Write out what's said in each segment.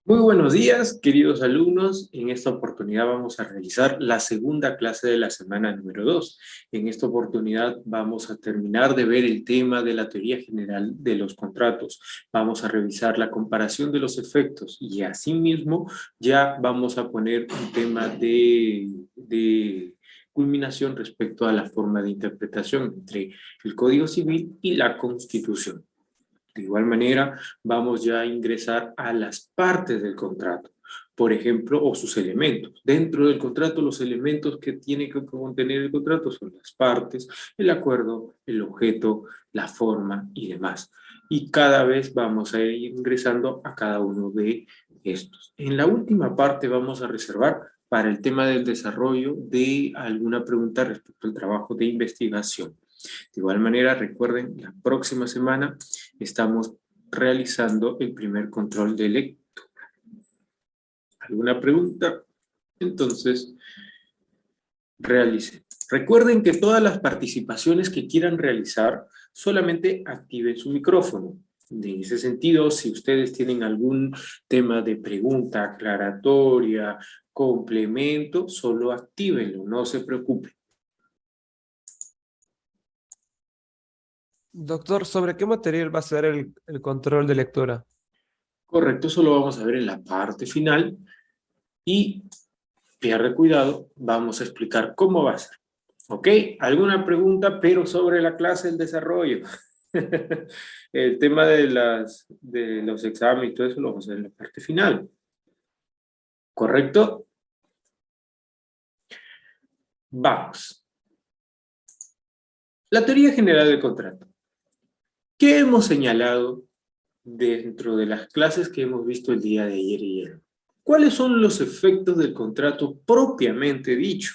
Muy buenos días, queridos alumnos. En esta oportunidad vamos a realizar la segunda clase de la semana número 2. En esta oportunidad vamos a terminar de ver el tema de la teoría general de los contratos. Vamos a revisar la comparación de los efectos y asimismo ya vamos a poner un tema de culminación respecto a la forma de interpretación entre el Código Civil y la Constitución. De igual manera, vamos ya a ingresar a las partes del contrato, por ejemplo, o sus elementos. Dentro del contrato, los elementos que tiene que contener el contrato son las partes, el acuerdo, el objeto, la forma y demás. Y cada vez vamos a ir ingresando a cada uno de estos. En la última parte vamos a reservar para el tema del desarrollo de alguna pregunta respecto al trabajo de investigación. De igual manera, recuerden, la próxima semana estamos realizando el primer control de lectura. ¿Alguna pregunta? Entonces, realicen. Recuerden que todas las participaciones que quieran realizar, solamente activen su micrófono. En ese sentido, si ustedes tienen algún tema de pregunta aclaratoria, complemento, solo actívenlo, no se preocupen. Doctor, ¿sobre qué material va a ser el control de lectura? Correcto, eso lo vamos a ver en la parte final y pierde cuidado, vamos a explicar cómo va a ser. ¿Ok? ¿Alguna pregunta, pero sobre la clase del desarrollo? El tema de los exámenes y todo eso lo vamos a ver en la parte final. ¿Correcto? Vamos. La teoría general del contrato. ¿Qué hemos señalado dentro de las clases que hemos visto el día de ayer y ayer? ¿Cuáles son los efectos del contrato propiamente dicho?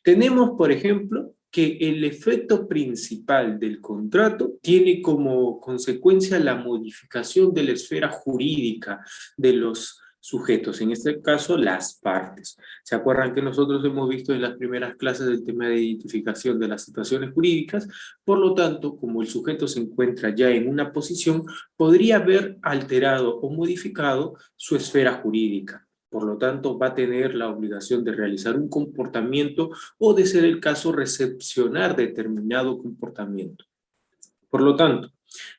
Tenemos, por ejemplo, que el efecto principal del contrato tiene como consecuencia la modificación de la esfera jurídica de los sujetos, en este caso las partes. ¿Se acuerdan que nosotros hemos visto en las primeras clases el tema de identificación de las situaciones jurídicas? Por lo tanto, como el sujeto se encuentra ya en una posición, podría haber alterado o modificado su esfera jurídica. Por lo tanto, va a tener la obligación de realizar un comportamiento o, de ser el caso, recepcionar determinado comportamiento. Por lo tanto,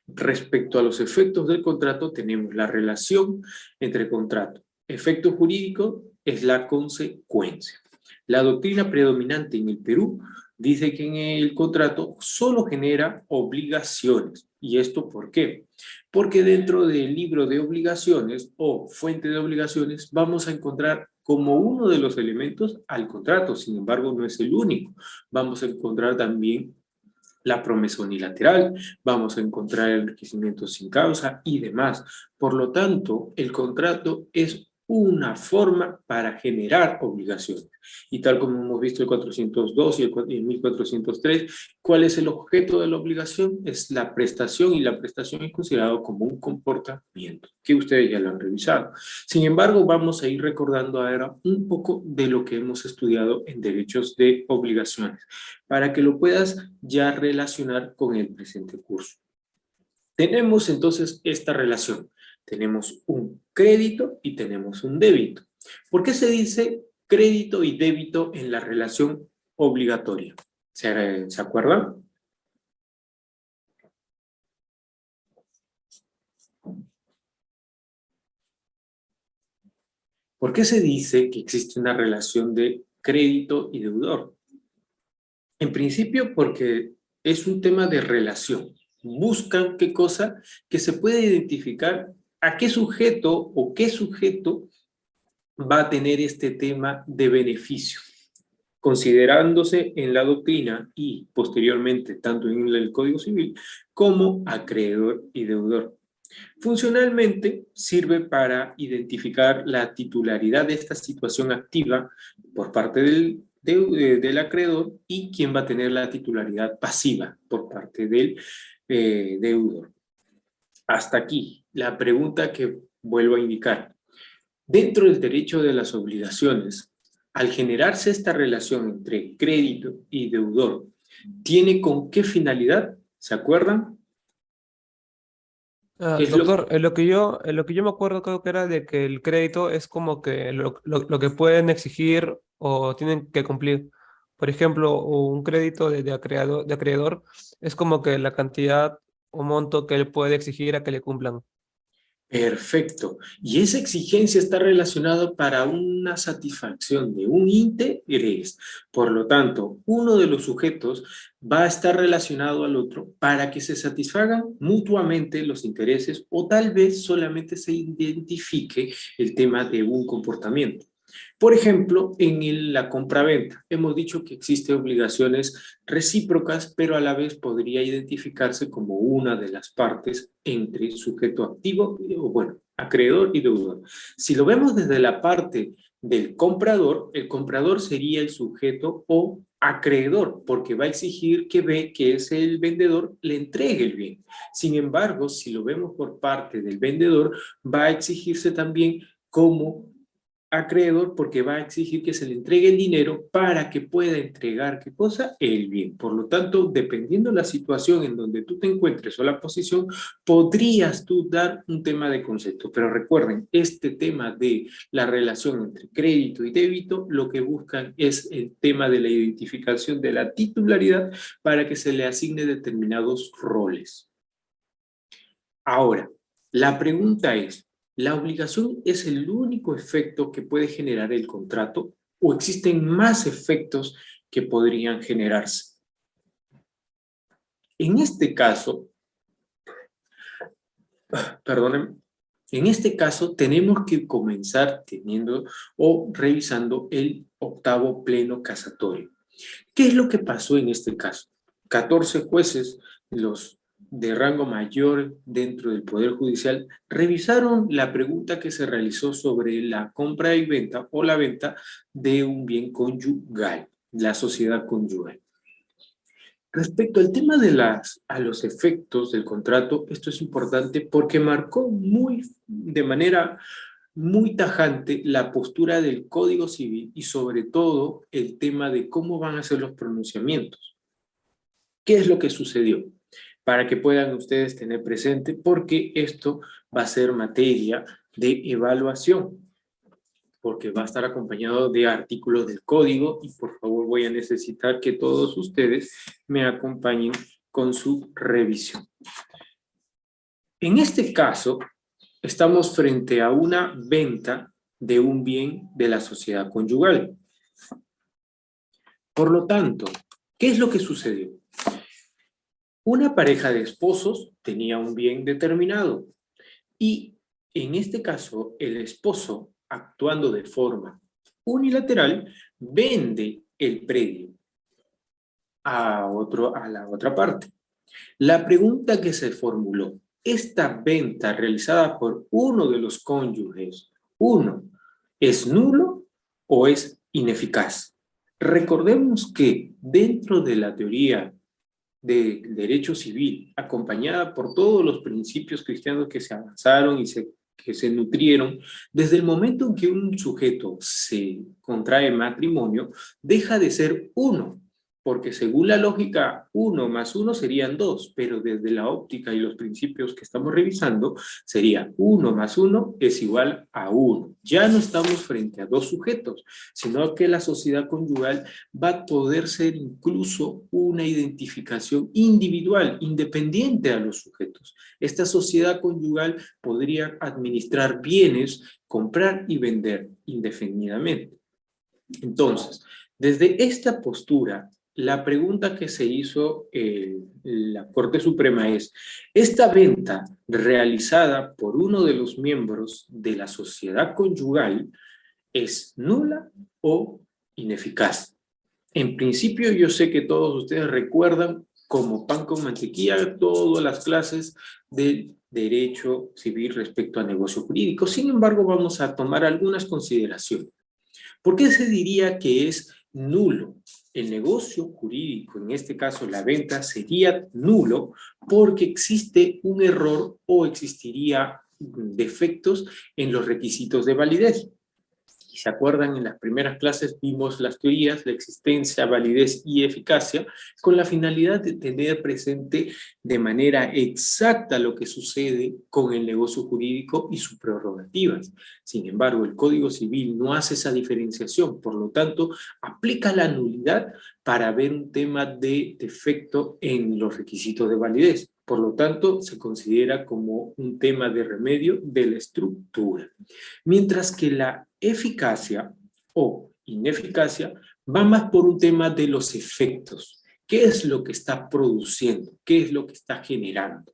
respecto a los efectos del contrato, tenemos la relación entre contrato. Efecto jurídico es la consecuencia. La doctrina predominante en el Perú dice que en el contrato solo genera obligaciones. ¿Y esto por qué? Porque dentro del libro de obligaciones o fuente de obligaciones vamos a encontrar como uno de los elementos al contrato. Sin embargo, no es el único. Vamos a encontrar también la promesa unilateral, vamos a encontrar el enriquecimiento sin causa y demás. Por lo tanto, el contrato es una forma para generar obligaciones. Y tal como hemos visto el 402 y el 1403, ¿cuál es el objeto de la obligación? Es la prestación, y la prestación es considerado como un comportamiento, que ustedes ya lo han revisado. Sin embargo, vamos a ir recordando ahora un poco de lo que hemos estudiado en derechos de obligaciones, para que lo puedas ya relacionar con el presente curso. Tenemos entonces esta relación. Tenemos un crédito y tenemos un débito. ¿Por qué se dice crédito y débito en la relación obligatoria? ¿Se acuerdan? ¿Por qué se dice que existe una relación de crédito y deudor? En principio porque es un tema de relación. Buscan qué cosa, que se puede identificar a qué sujeto o qué sujeto va a tener este tema de beneficio, considerándose en la doctrina y posteriormente tanto en el Código Civil como acreedor y deudor. Funcionalmente sirve para identificar la titularidad de esta situación activa por parte del acreedor y quién va a tener la titularidad pasiva por parte del deudor. Hasta aquí la pregunta que vuelvo a indicar. Dentro del derecho de las obligaciones, al generarse esta relación entre crédito y deudor, ¿tiene con qué finalidad? ¿Se acuerdan? ¿Qué es lo Doctor, en lo que yo me acuerdo creo que era de que el crédito es como que lo que pueden exigir o tienen que cumplir. Por ejemplo, un crédito de acreedor es como que la cantidad o monto que él puede exigir a que le cumplan. Perfecto. Y esa exigencia está relacionada para una satisfacción de un interés. Por lo tanto, uno de los sujetos va a estar relacionado al otro para que se satisfagan mutuamente los intereses o tal vez solamente se identifique el tema de un comportamiento. Por ejemplo, la compraventa, hemos dicho que existen obligaciones recíprocas, pero a la vez podría identificarse como una de las partes entre sujeto activo, o bueno, acreedor y deudor. Si lo vemos desde la parte del comprador, el comprador sería el sujeto o acreedor, porque va a exigir que ve que es el vendedor le entregue el bien. Sin embargo, si lo vemos por parte del vendedor, va a exigirse también como acreedor porque va a exigir que se le entregue el dinero para que pueda entregar, ¿qué cosa? El bien. Por lo tanto, dependiendo de la situación en donde tú te encuentres o la posición, podrías tú dar un tema de concepto. Pero recuerden, este tema de la relación entre crédito y débito, lo que buscan es el tema de la identificación de la titularidad para que se le asigne determinados roles. Ahora, la pregunta es, ¿la obligación es el único efecto que puede generar el contrato o existen más efectos que podrían generarse? En este caso, perdónenme, en este caso tenemos que comenzar teniendo o revisando el octavo pleno casatorio. ¿Qué es lo que pasó en este caso? 14 jueces, los de rango mayor dentro del Poder Judicial, revisaron la pregunta que se realizó sobre la compra y venta o la venta de un bien conyugal, la sociedad conyugal. Respecto al tema a los efectos del contrato, esto es importante porque marcó de manera muy tajante la postura del Código Civil y sobre todo el tema de cómo van a ser los pronunciamientos. ¿Qué es lo que sucedió? Para que puedan ustedes tener presente, porque esto va a ser materia de evaluación, porque va a estar acompañado de artículos del código y por favor voy a necesitar que todos ustedes me acompañen con su revisión. En este caso, estamos frente a una venta de un bien de la sociedad conyugal. Por lo tanto, ¿qué es lo que sucedió? Una pareja de esposos tenía un bien determinado y en este caso el esposo, actuando de forma unilateral, vende el predio a la otra parte. La pregunta que se formuló, ¿esta venta realizada por uno de los cónyuges, uno, es nulo o es ineficaz? Recordemos que dentro de la teoría del derecho civil, acompañada por todos los principios cristianos que se avanzaron y que se nutrieron, desde el momento en que un sujeto se contrae matrimonio, deja de ser uno, porque según la lógica, uno más uno serían dos, pero desde la óptica y los principios que estamos revisando, sería uno más uno es igual a uno. Ya no estamos frente a dos sujetos, sino que la sociedad conyugal va a poder ser incluso una identificación individual, independiente a los sujetos. Esta sociedad conyugal podría administrar bienes, comprar y vender indefinidamente. Entonces, desde esta postura, la pregunta que se hizo la Corte Suprema es, ¿esta venta realizada por uno de los miembros de la sociedad conyugal es nula o ineficaz? En principio, yo sé que todos ustedes recuerdan como pan con mantequilla todas las clases del derecho civil respecto a negocio jurídico. Sin embargo, vamos a tomar algunas consideraciones. ¿Por qué se diría que es nulo? El negocio jurídico, en este caso la venta, sería nulo porque existe un error o existiría defectos en los requisitos de validez. Si se acuerdan, en las primeras clases vimos las teorías, la existencia, validez y eficacia, con la finalidad de tener presente de manera exacta lo que sucede con el negocio jurídico y sus prerrogativas. Sin embargo, el Código Civil no hace esa diferenciación, por lo tanto, aplica la nulidad para ver un tema de defecto en los requisitos de validez. Por lo tanto, se considera como un tema de remedio de la estructura. Mientras que la eficacia o ineficacia va más por un tema de los efectos. ¿Qué es lo que está produciendo? ¿Qué es lo que está generando?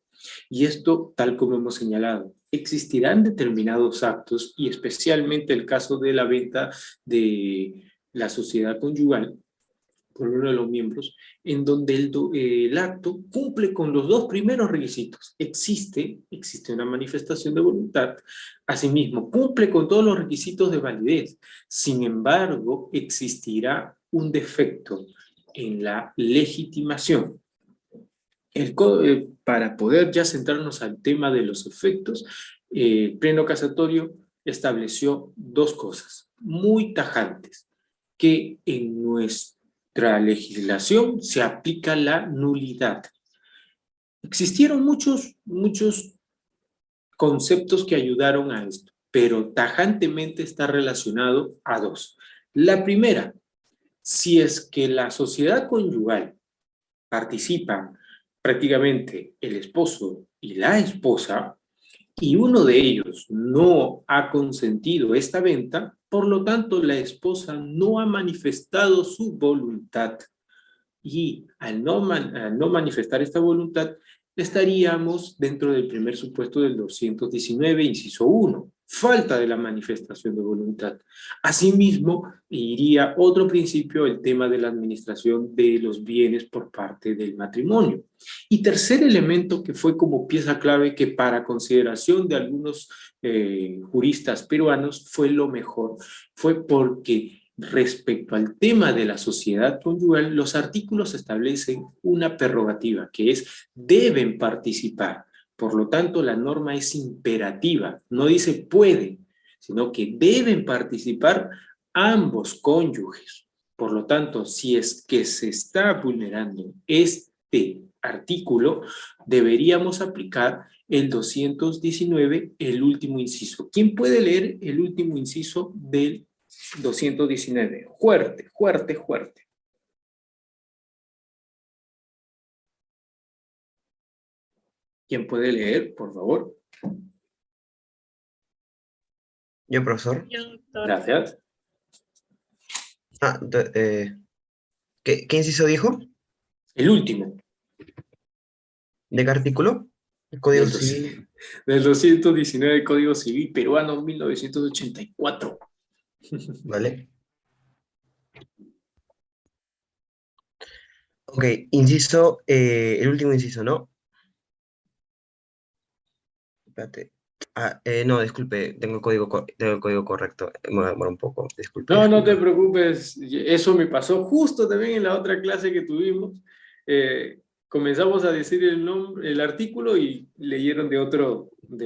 Y esto, tal como hemos señalado, existirán determinados actos, y especialmente el caso de la venta de la sociedad conyugal por uno de los miembros, en donde el acto cumple con los dos primeros requisitos. Existe una manifestación de voluntad, asimismo cumple con todos los requisitos de validez. Sin embargo, existirá un defecto en la legitimación. Para poder ya centrarnos al tema de los efectos, el Pleno Casatorio estableció dos cosas muy tajantes, que en nuestra legislación se aplica la nulidad. Existieron muchos conceptos que ayudaron a esto, pero tajantemente está relacionado a dos. La primera, si es que la sociedad conyugal participan prácticamente el esposo y la esposa, y uno de ellos no ha consentido esta venta, por lo tanto la esposa no ha manifestado su voluntad. Y al no manifestar esta voluntad, estaríamos dentro del primer supuesto del 219, inciso 1, falta de la manifestación de voluntad. Asimismo, iría otro principio, el tema de la administración de los bienes por parte del matrimonio. Y tercer elemento que fue como pieza clave, que para consideración de algunos juristas peruanos fue lo mejor, fue porque respecto al tema de la sociedad conyugal, los artículos establecen una prerrogativa, que es deben participar. Por lo tanto, la norma es imperativa, no dice pueden, sino que deben participar ambos cónyuges. Por lo tanto, si es que se está vulnerando este artículo, deberíamos aplicar el 219, el último inciso. ¿Quién puede leer el último inciso del 219? Fuerte, fuerte, fuerte. ¿Quién puede leer, por favor? Yo, profesor. Yo, doctor. Gracias. ¿Qué inciso dijo? El último. ¿De qué artículo? El Código Del Civil. Del 219 Código Civil Peruano 1984. Vale. Ok, inciso, el último inciso, ¿no? Espérate. No, disculpe, tengo el código correcto. Me voy a demorar un poco, disculpe. No te preocupes, eso me pasó justo también en la otra clase que tuvimos. Comenzamos a decir el artículo y leyeron de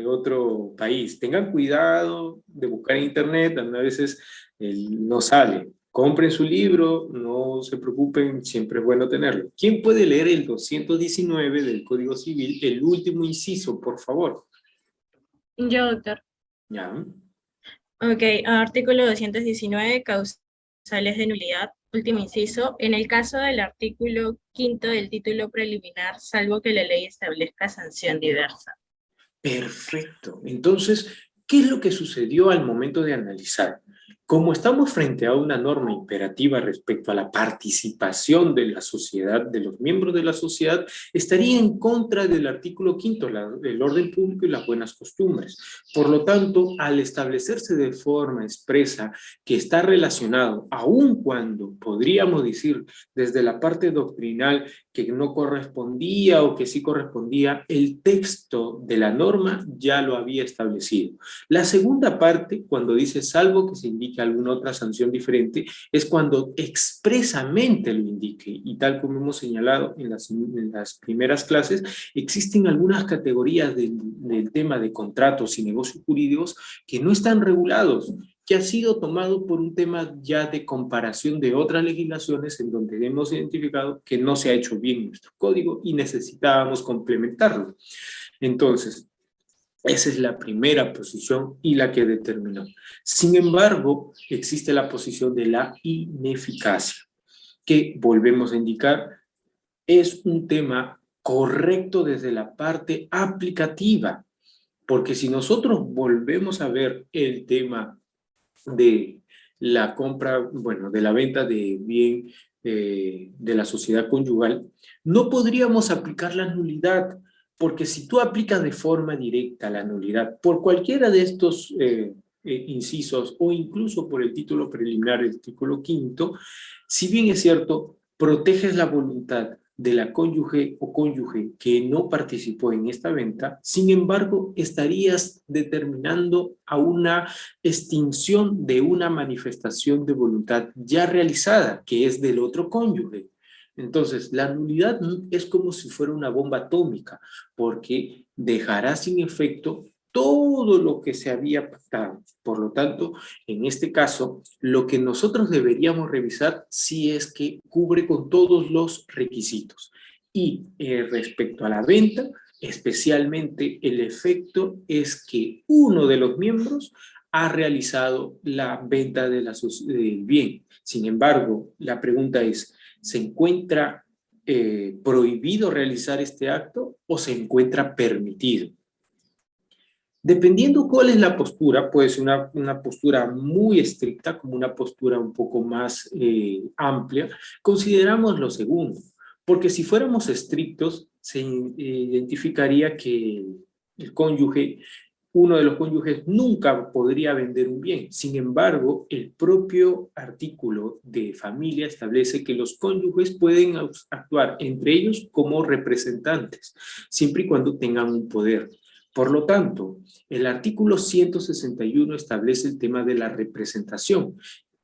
otro país. Tengan cuidado de buscar en internet, a veces no sale. Compren su libro, no se preocupen, siempre es bueno tenerlo. ¿Quién puede leer el 219 del Código Civil, el último inciso, por favor? Yo, doctor. Ya. Ok, artículo 219, causales de nulidad, último inciso. En el caso del artículo 5 del título preliminar, salvo que la ley establezca sanción diversa. Perfecto. Entonces, ¿qué es lo que sucedió al momento de analizar? Como estamos frente a una norma imperativa respecto a la participación de la sociedad, de los miembros de la sociedad, estaría en contra del artículo 5, el orden público y las buenas costumbres. Por lo tanto, al establecerse de forma expresa que está relacionado, aun cuando podríamos decir desde la parte doctrinal que no correspondía o que sí correspondía, el texto de la norma ya lo había establecido. La segunda parte, cuando dice salvo que se indique alguna otra sanción diferente, es cuando expresamente lo indique, y tal como hemos señalado en las primeras clases, existen algunas categorías del tema de contratos y negocios jurídicos que no están regulados. que ha sido tomado por un tema ya de comparación de otras legislaciones en donde hemos identificado que no se ha hecho bien nuestro código y necesitábamos complementarlo. Entonces, esa es la primera posición y la que determinó. Sin embargo, existe la posición de la ineficacia, que volvemos a indicar, es un tema correcto desde la parte aplicativa, porque si nosotros volvemos a ver el tema de la compra, bueno, de la venta de bien de la sociedad conyugal, no podríamos aplicar la nulidad, porque si tú aplicas de forma directa la nulidad por cualquiera de estos incisos o incluso por el título preliminar, el artículo 5, si bien es cierto, proteges la voluntad de la cónyuge o cónyuge que no participó en esta venta, sin embargo, estarías determinando a una extinción de una manifestación de voluntad ya realizada, que es del otro cónyuge. Entonces, la nulidad es como si fuera una bomba atómica, porque dejará sin efecto todo lo que se había pactado. Por lo tanto, en este caso, lo que nosotros deberíamos revisar si es que cubre con todos los requisitos. Y respecto a la venta, especialmente el efecto es que uno de los miembros ha realizado la venta del bien. Sin embargo, la pregunta es, ¿se encuentra prohibido realizar este acto o se encuentra permitido? Dependiendo cuál es la postura, puede ser una postura muy estricta, como una postura un poco más amplia, consideramos lo segundo, porque si fuéramos estrictos, se identificaría que el cónyuge, uno de los cónyuges nunca podría vender un bien. Sin embargo, el propio artículo de familia establece que los cónyuges pueden actuar entre ellos como representantes, siempre y cuando tengan un poder. Por lo tanto, el artículo 161 establece el tema de la representación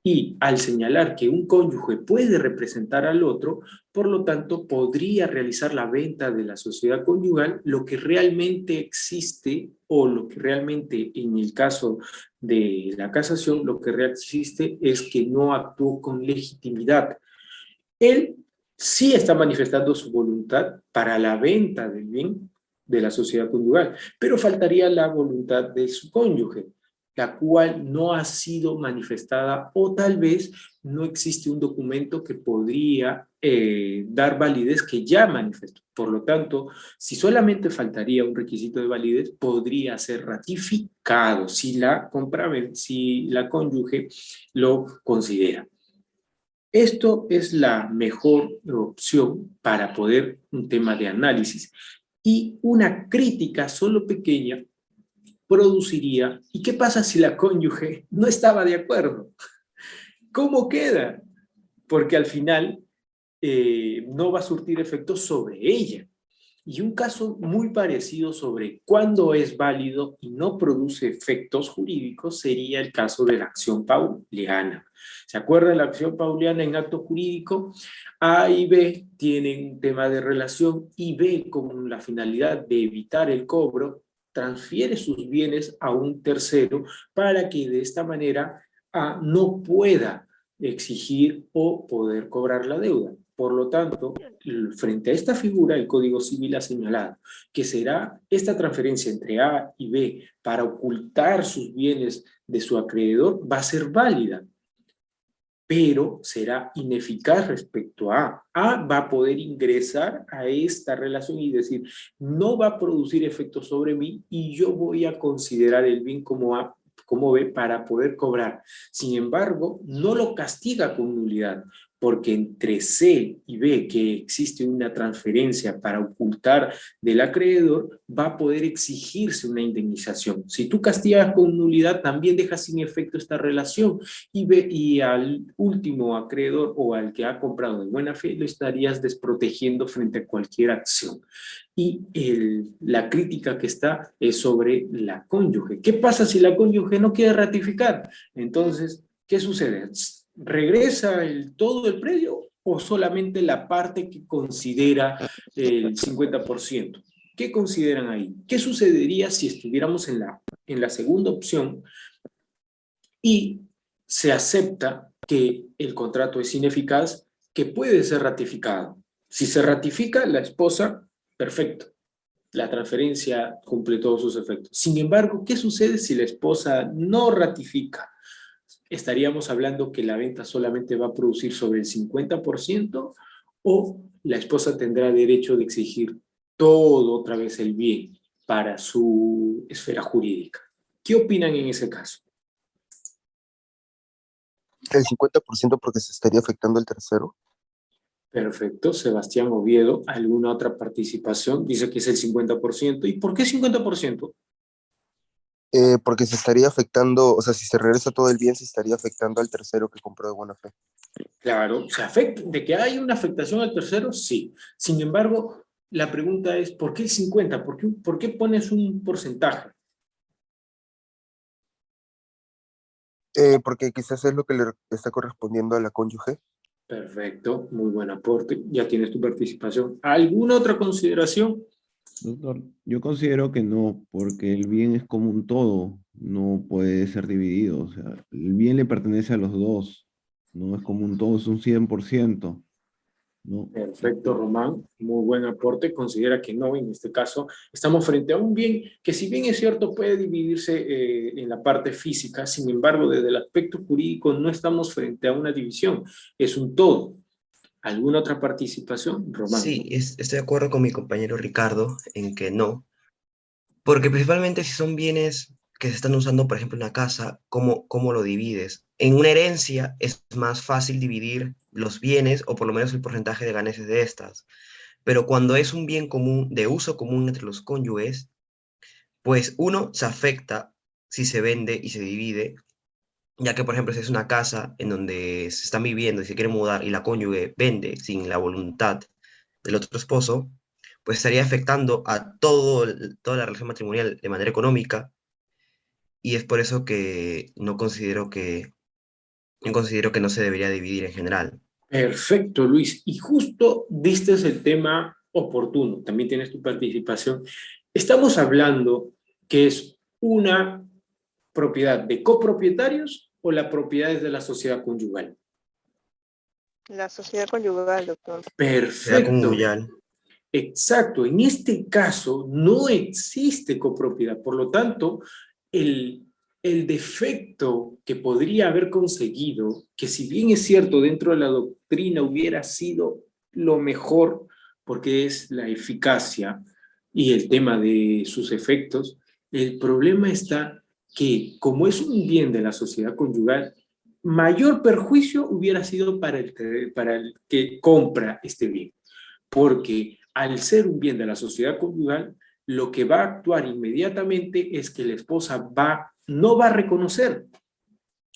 y al señalar que un cónyuge puede representar al otro, por lo tanto, podría realizar la venta de la sociedad conyugal, lo que realmente existe o lo que realmente en el caso de la casación, lo que realmente existe es que no actuó con legitimidad. Él sí está manifestando su voluntad para la venta del bien de la sociedad conyugal, pero faltaría la voluntad de su cónyuge, la cual no ha sido manifestada o tal vez no existe un documento que podría dar validez que ya manifestó. Por lo tanto, si solamente faltaría un requisito de validez, podría ser ratificado si la cónyuge lo considera. Esto es la mejor opción para poder un tema de análisis. Y una crítica solo pequeña produciría, ¿y qué pasa si la cónyuge no estaba de acuerdo? ¿Cómo queda? Porque al final no va a surtir efecto sobre ella. Y un caso muy parecido sobre cuándo es válido y no produce efectos jurídicos sería el caso de la acción pauliana. ¿Se acuerdan de la acción pauliana en acto jurídico? A y B tienen un tema de relación y B, con la finalidad de evitar el cobro, transfiere sus bienes a un tercero para que de esta manera A no pueda exigir o poder cobrar la deuda. Por lo tanto, frente a esta figura, el Código Civil ha señalado que será esta transferencia entre A y B para ocultar sus bienes de su acreedor va a ser válida, pero será ineficaz respecto a A. A va a poder ingresar a esta relación y decir, no va a producir efectos sobre mí y yo voy a considerar el bien como A, como B para poder cobrar. Sin embargo, no lo castiga con nulidad, porque entre C y B, que existe una transferencia para ocultar del acreedor, va a poder exigirse una indemnización. Si tú castigas con nulidad, también dejas sin efecto esta relación y al último acreedor o al que ha comprado de buena fe lo estarías desprotegiendo frente a cualquier acción. Y la crítica que está es sobre la cónyuge. ¿Qué pasa si la cónyuge no quiere ratificar? Entonces, ¿qué sucede? ¿Regresa todo el predio o solamente la parte que considera el 50%? ¿Qué consideran ahí? ¿Qué sucedería si estuviéramos en la segunda opción y se acepta que el contrato es ineficaz, que puede ser ratificado. Si se ratifica, la esposa, perfecto. La transferencia cumple todos sus efectos. Sin embargo, ¿qué sucede si la esposa no ratifica? ¿Estaríamos hablando que la venta solamente va a producir sobre el 50% o la esposa tendrá derecho de exigir todo otra vez el bien para su esfera jurídica? ¿Qué opinan en ese caso? El 50% porque se estaría afectando al tercero. Perfecto. Sebastián Oviedo, ¿alguna otra participación? Dice que es el 50%. ¿Y por qué 50%? Porque se estaría afectando, o sea, si se regresa todo el bien, se estaría afectando al tercero que compró de buena fe. Claro, ¿se afecta? ¿De que hay una afectación al tercero? Sí. Sin embargo, la pregunta es, ¿por qué el 50? ¿Por qué pones un porcentaje? Porque quizás es lo que le está correspondiendo a la cónyuge. Perfecto, muy buen aporte. Ya tienes tu participación. ¿Alguna otra consideración? Doctor, yo considero que no, porque el bien es como un todo, no puede ser dividido. O sea, el bien le pertenece a los dos, no es como un todo, es un 100%, ¿no? Perfecto, Román. Muy buen aporte. Considera que no, en este caso estamos frente a un bien que si bien es cierto puede dividirse en la parte física, sin embargo, desde el aspecto jurídico no estamos frente a una división, es un todo. ¿Alguna otra participación, Román? Sí, estoy de acuerdo con mi compañero Ricardo en que no, porque principalmente si son bienes que se están usando, por ejemplo, en una casa, ¿cómo lo divides? En una herencia es más fácil dividir los bienes o por lo menos el porcentaje de ganancias de estas, pero cuando es un bien común, de uso común entre los cónyuges, pues uno se afecta si se vende y se divide, ya que, por ejemplo, si es una casa en donde se están viviendo y se quiere mudar y la cónyuge vende sin la voluntad del otro esposo, pues estaría afectando a toda la relación matrimonial de manera económica, y es por eso que no considero que no se debería dividir en general. Perfecto, Luis. Y justo diste el tema oportuno. También tienes tu participación. Estamos hablando que es una propiedad de copropietarios o la propiedad es de la sociedad conyugal. La sociedad conyugal, doctor. Sea Perfecto. conyugal. Exacto. En este caso no existe copropiedad. Por lo tanto, el, el defecto que podría haber conseguido, que si bien es cierto dentro de la doctrina hubiera sido lo mejor, porque es la eficacia y el tema de sus efectos, el problema está que como es un bien de la sociedad conyugal, mayor perjuicio hubiera sido para el que compra este bien, porque al ser un bien de la sociedad conyugal, lo que va a actuar inmediatamente es que la esposa no va a reconocer.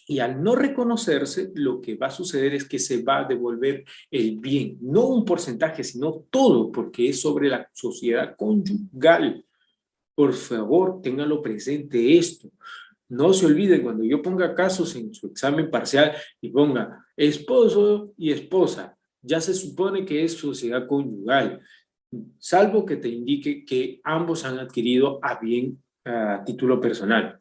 Y al no reconocerse, lo que va a suceder es que se va a devolver el bien, no un porcentaje, sino todo, porque es sobre la sociedad conyugal. Por favor, ténganlo presente esto. No se olviden cuando yo ponga casos en su examen parcial y ponga esposo y esposa, ya se supone que es sociedad conyugal, salvo que te indique que ambos han adquirido a bien a título personal.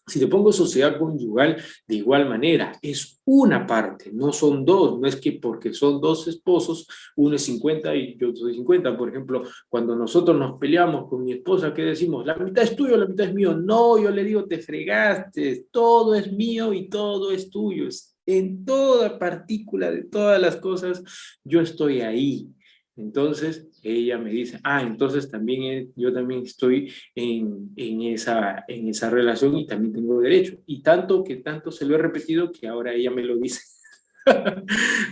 Si te pongo sociedad conyugal, de igual manera, es una parte, no son dos, no es que porque son dos esposos, uno es 50 y yo soy 50. Por ejemplo, cuando nosotros nos peleamos con mi esposa, ¿qué decimos? La mitad es tuyo, la mitad es mío. No, yo le digo, te fregaste, todo es mío y todo es tuyo. En toda partícula de todas las cosas, yo estoy ahí. Entonces, ella me dice, entonces también yo también estoy en esa relación y también tengo derecho. Y tanto se lo he repetido que ahora ella me lo dice.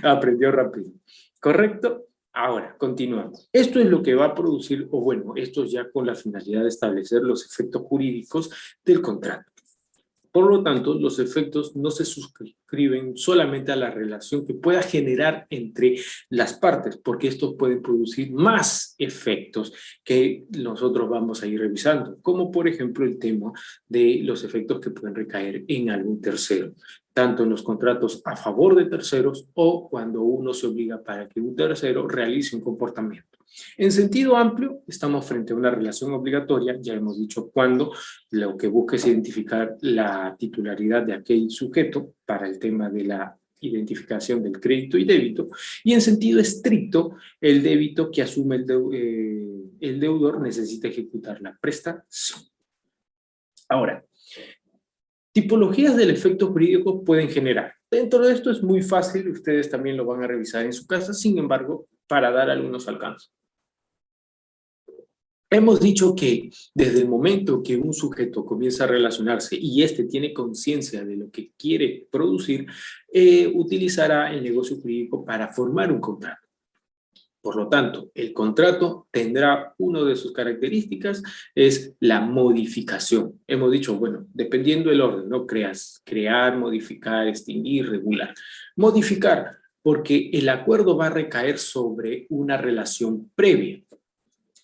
Aprendió rápido. ¿Correcto? Ahora, continuamos. Esto es lo que va a producir, o bueno, esto ya con la finalidad de establecer los efectos jurídicos del contrato. Por lo tanto, los efectos no se suscriben solamente a la relación que pueda generar entre las partes, porque estos pueden producir más efectos que nosotros vamos a ir revisando, como por ejemplo el tema de los efectos que pueden recaer en algún tercero, tanto en los contratos a favor de terceros o cuando uno se obliga para que un tercero realice un comportamiento. En sentido amplio, estamos frente a una relación obligatoria, ya hemos dicho cuando lo que busca es identificar la titularidad de aquel sujeto para el tema de la identificación del crédito y débito, y en sentido estricto, el débito que asume el deudor necesita ejecutar la prestación. Ahora, tipologías del efecto jurídico pueden generar. Dentro de esto es muy fácil, ustedes también lo van a revisar en su casa, sin embargo, para dar algunos alcances. Hemos dicho que desde el momento que un sujeto comienza a relacionarse y éste tiene conciencia de lo que quiere producir, utilizará el negocio jurídico para formar un contrato. Por lo tanto, el contrato tendrá una de sus características, es la modificación. Hemos dicho, bueno, dependiendo del orden, ¿no? Crear, modificar, extinguir, regular. Modificar, porque el acuerdo va a recaer sobre una relación previa.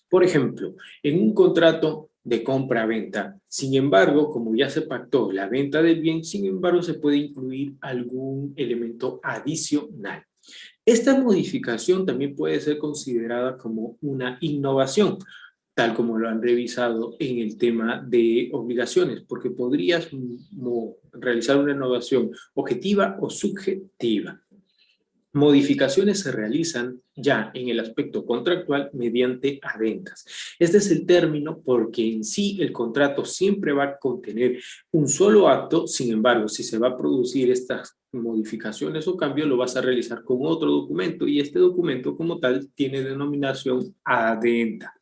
Por ejemplo, en un contrato de compra-venta, sin embargo, como ya se pactó la venta del bien, sin embargo, se puede incluir algún elemento adicional. Esta modificación también puede ser considerada como una innovación, tal como lo han revisado en el tema de obligaciones, porque podrías realizar una innovación objetiva o subjetiva. Modificaciones se realizan ya en el aspecto contractual mediante adendas. Este es el término porque en sí el contrato siempre va a contener un solo acto, sin embargo, si se va a producir estas modificaciones o cambios, lo vas a realizar con otro documento y este documento como tal tiene denominación adenda.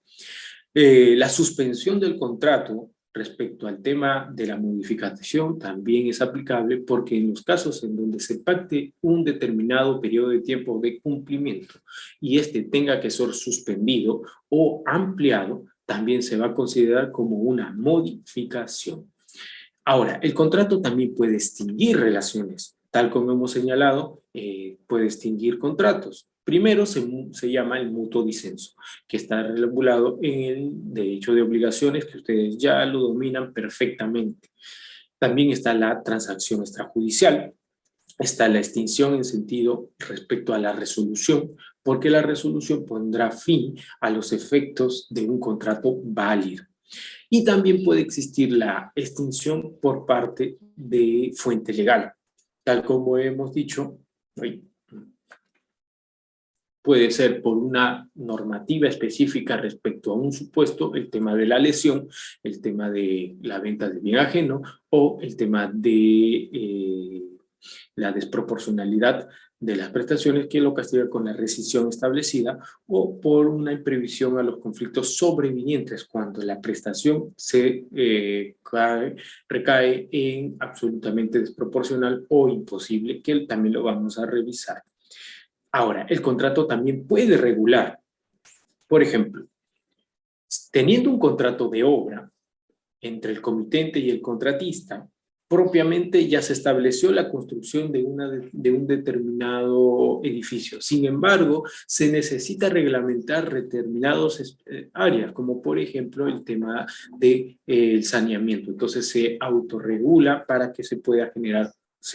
La suspensión del contrato respecto al tema de la modificación también es aplicable porque en los casos en donde se pacte un determinado periodo de tiempo de cumplimiento y este tenga que ser suspendido o ampliado, también se va a considerar como una modificación. Ahora, el contrato también puede extinguir relaciones, tal como hemos señalado, puede extinguir contratos. Primero se llama el mutuo disenso, que está regulado en el derecho de obligaciones, que ustedes ya lo dominan perfectamente. También está la transacción extrajudicial, está la extinción en sentido respecto a la resolución, porque la resolución pondrá fin a los efectos de un contrato válido. Y también puede existir la extinción por parte de fuente legal, tal como hemos dicho, puede ser por una normativa específica respecto a un supuesto, el tema de la lesión, el tema de la venta de bien ajeno o el tema de la desproporcionalidad de las prestaciones que lo castiga con la rescisión establecida o por una imprevisión a los conflictos sobrevinientes cuando la prestación recae en absolutamente desproporcional o imposible, que también lo vamos a revisar. Ahora, el contrato también puede regular. Por ejemplo, teniendo un contrato de obra entre el comitente y el contratista, propiamente ya se estableció la construcción de un determinado edificio. Sin embargo, se necesita reglamentar determinadas áreas, como por ejemplo el tema del saneamiento. Entonces se autorregula para que se pueda generar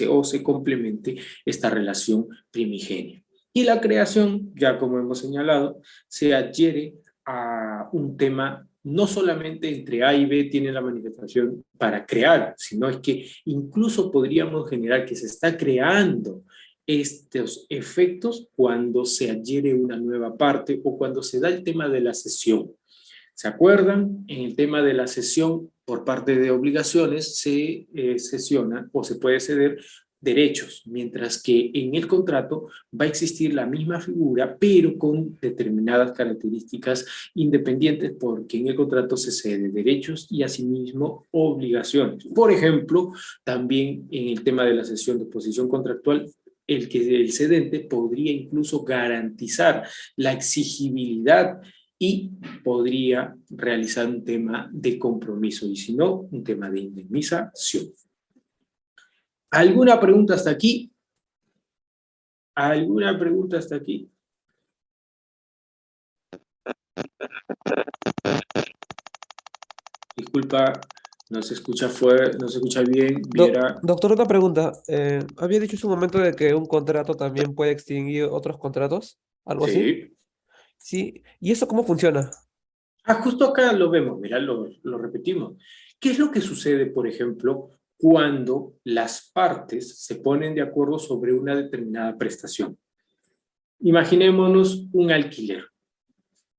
o se complemente esta relación primigenia. Y la creación, ya como hemos señalado, se adhiere a un tema no solamente entre A y B tiene la manifestación para crear, sino es que incluso podríamos generar que se está creando estos efectos cuando se adhiere una nueva parte o cuando se da el tema de la cesión. ¿Se acuerdan? En el tema de la cesión por parte de obligaciones se cesiona o se puede ceder derechos, mientras que en el contrato va a existir la misma figura, pero con determinadas características independientes, porque en el contrato se cede derechos y asimismo obligaciones. Por ejemplo, también en el tema de la cesión de posición contractual, el cedente podría incluso garantizar la exigibilidad y podría realizar un tema de compromiso, y si no, un tema de indemnización. ¿Alguna pregunta hasta aquí? ¿Alguna pregunta hasta aquí? Disculpa, no se escucha bien, Viera. Doctor, otra pregunta. Había dicho hace un momento de que un contrato también puede extinguir otros contratos, algo así. Sí. Sí, ¿y eso cómo funciona? Justo acá lo vemos, mira, lo repetimos. ¿Qué es lo que sucede, por ejemplo, cuando las partes se ponen de acuerdo sobre una determinada prestación? Imaginémonos un alquiler.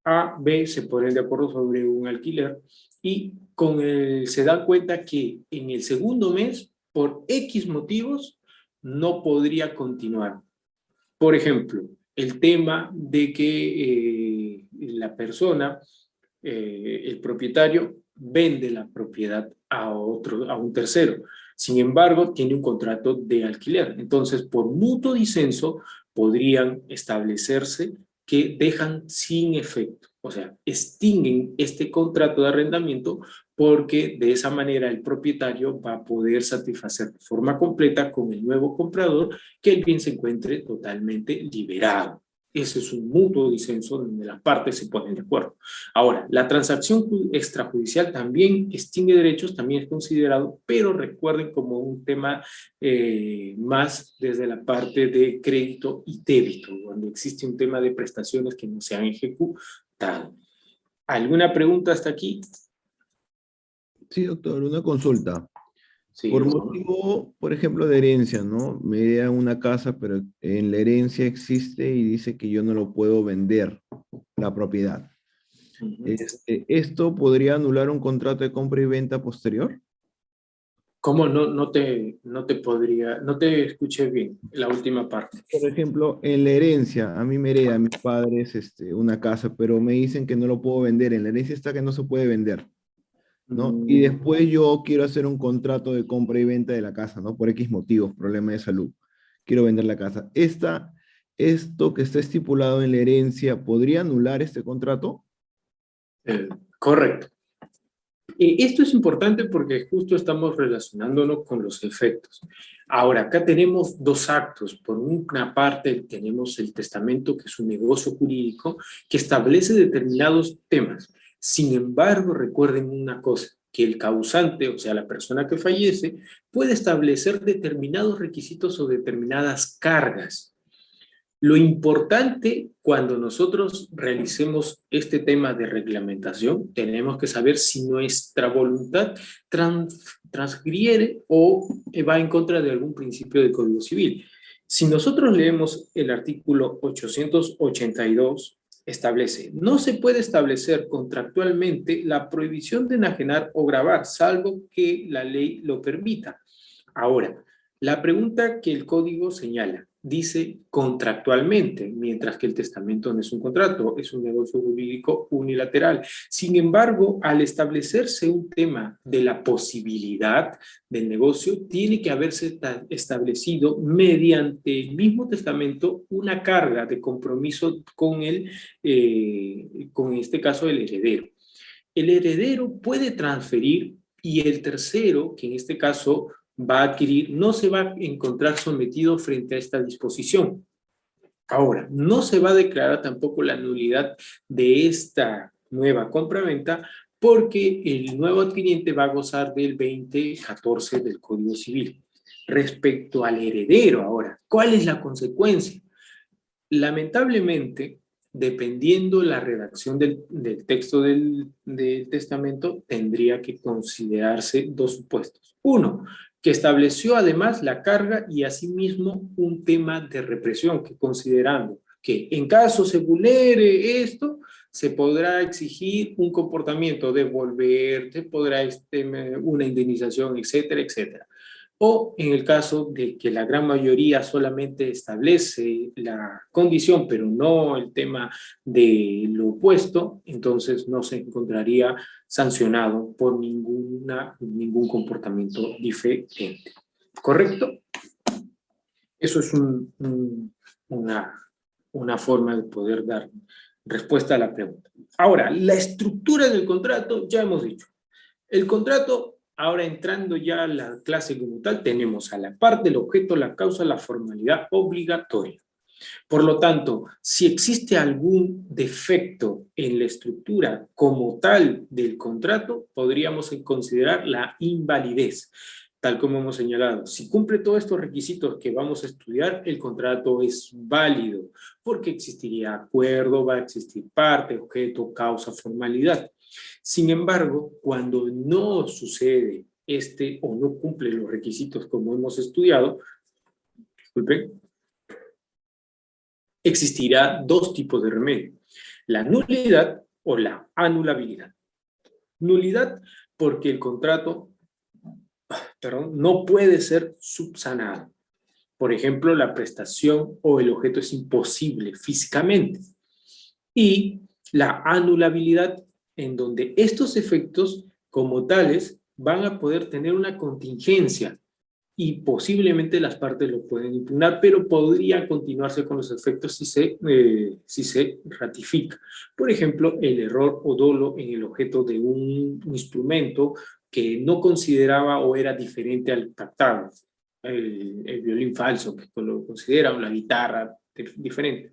A, B se ponen de acuerdo sobre un alquiler y se dan cuenta que en el segundo mes, por X motivos, no podría continuar. Por ejemplo, el tema de que la persona, el propietario, vende la propiedad a un tercero. Sin embargo, tiene un contrato de alquiler. Entonces, por mutuo disenso, podrían establecerse que dejan sin efecto, o sea, extinguen este contrato de arrendamiento porque de esa manera el propietario va a poder satisfacer de forma completa con el nuevo comprador que el bien se encuentre totalmente liberado. Ese es un mutuo disenso donde las partes se ponen de acuerdo. Ahora, la transacción extrajudicial también extingue derechos, también es considerado, pero recuerden como un tema más desde la parte de crédito y débito, cuando existe un tema de prestaciones que no se han ejecutado. ¿Alguna pregunta hasta aquí? Sí, doctor, una consulta. Sí, Por ¿no? motivo, por ejemplo, de herencia, ¿no? Me heredan una casa, pero en la herencia existe y dice que yo no lo puedo vender, la propiedad. ¿Esto podría anular un contrato de compra y venta posterior? ¿Cómo no te escuché bien la última parte? Por ejemplo, en la herencia, a mí me heredan mis padres una casa, pero me dicen que no lo puedo vender. En la herencia está que no se puede vender, ¿no? Y después yo quiero hacer un contrato de compra y venta de la casa, ¿no? Por X motivos, problema de salud. Quiero vender la casa. Esto que está estipulado en la herencia, ¿podría anular este contrato? Correcto. Esto es importante porque justo estamos relacionándonos con los efectos. Ahora, acá tenemos dos actos. Por una parte tenemos el testamento, que es un negocio jurídico que establece determinados temas. Sin embargo, recuerden una cosa, que el causante, o sea, la persona que fallece, puede establecer determinados requisitos o determinadas cargas. Lo importante cuando nosotros realicemos este tema de reglamentación, tenemos que saber si nuestra voluntad transgriere o va en contra de algún principio del Código Civil. Si nosotros leemos el artículo 882, establece, no se puede establecer contractualmente la prohibición de enajenar o gravar, salvo que la ley lo permita. Ahora, la pregunta que el código señala dice contractualmente, mientras que el testamento no es un contrato, es un negocio jurídico unilateral. Sin embargo, al establecerse un tema de la posibilidad del negocio, tiene que haberse establecido mediante el mismo testamento una carga de compromiso con con este caso el heredero. El heredero puede transferir y el tercero, que en este caso va a adquirir, no se va a encontrar sometido frente a esta disposición. Ahora, no se va a declarar tampoco la nulidad de esta nueva compraventa porque el nuevo adquiriente va a gozar del 2014 del Código Civil. Respecto al heredero ahora, ¿cuál es la consecuencia? Lamentablemente, dependiendo la redacción del texto del testamento, tendría que considerarse dos supuestos. Uno, que estableció además la carga y asimismo un tema de represión, que considerando que en caso se vulnere esto, se podrá exigir un comportamiento, devolver, se podrá una indemnización, etcétera, etcétera. O en el caso de que la gran mayoría solamente establece la condición, pero no el tema de lo opuesto, entonces no se encontraría sancionado por ningún comportamiento diferente. ¿Correcto? Eso es una forma de poder dar respuesta a la pregunta. Ahora, la estructura del contrato, ya hemos dicho. El contrato, ahora entrando ya a la clase como tal, tenemos a la parte, el objeto, la causa, la formalidad obligatoria. Por lo tanto, si existe algún defecto en la estructura como tal del contrato, podríamos considerar la invalidez. tal como hemos señalado, si cumple todos estos requisitos que vamos a estudiar, el contrato es válido, porque existiría acuerdo, va a existir parte, objeto, causa, formalidad. Sin embargo, cuando no sucede o no cumple los requisitos como hemos estudiado, disculpen, existirá dos tipos de remedio: la nulidad o la anulabilidad. Nulidad porque el contrato, no puede ser subsanado. Por ejemplo, la prestación o el objeto es imposible físicamente. Y la anulabilidad, en donde estos efectos como tales van a poder tener una contingencia y posiblemente las partes lo pueden impugnar, pero podría continuarse con los efectos si se ratifica. Por ejemplo, el error o dolo en el objeto de un instrumento que no consideraba o era diferente al pactado. El violín falso, que lo considera, o la guitarra diferente.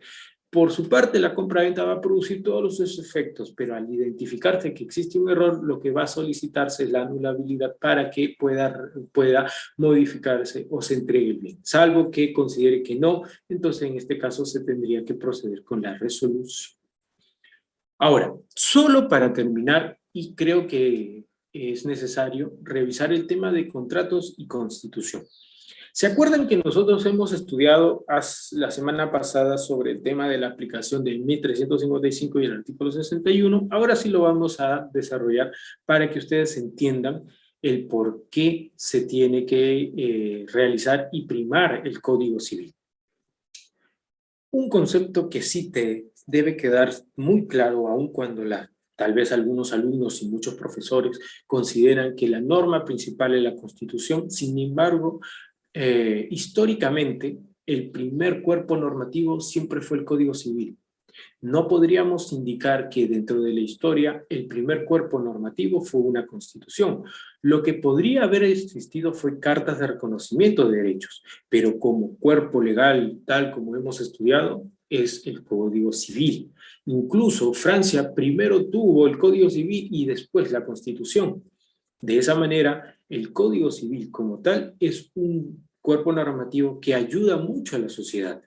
Por su parte, la compraventa va a producir todos esos efectos, pero al identificarse que existe un error, lo que va a solicitarse es la anulabilidad para que pueda modificarse o se entregue el bien. Salvo que considere que no, entonces en este caso se tendría que proceder con la resolución. Ahora, solo para terminar, y creo que es necesario revisar el tema de contratos y constitución. ¿Se acuerdan que nosotros hemos estudiado la semana pasada sobre el tema de la aplicación del 1355 y el artículo 61? Ahora sí lo vamos a desarrollar para que ustedes entiendan el por qué se tiene que realizar y primar el Código Civil. Un concepto que sí te debe quedar muy claro, aun cuando tal vez algunos alumnos y muchos profesores consideran que la norma principal es la Constitución. Sin embargo, históricamente, el primer cuerpo normativo siempre fue el Código Civil. No podríamos indicar que dentro de la historia el primer cuerpo normativo fue una Constitución. Lo que podría haber existido fue cartas de reconocimiento de derechos, pero como cuerpo legal, tal como hemos estudiado, es el Código Civil. Incluso Francia primero tuvo el Código Civil y después la Constitución. De esa manera, el Código Civil como tal es un cuerpo normativo que ayuda mucho a la sociedad.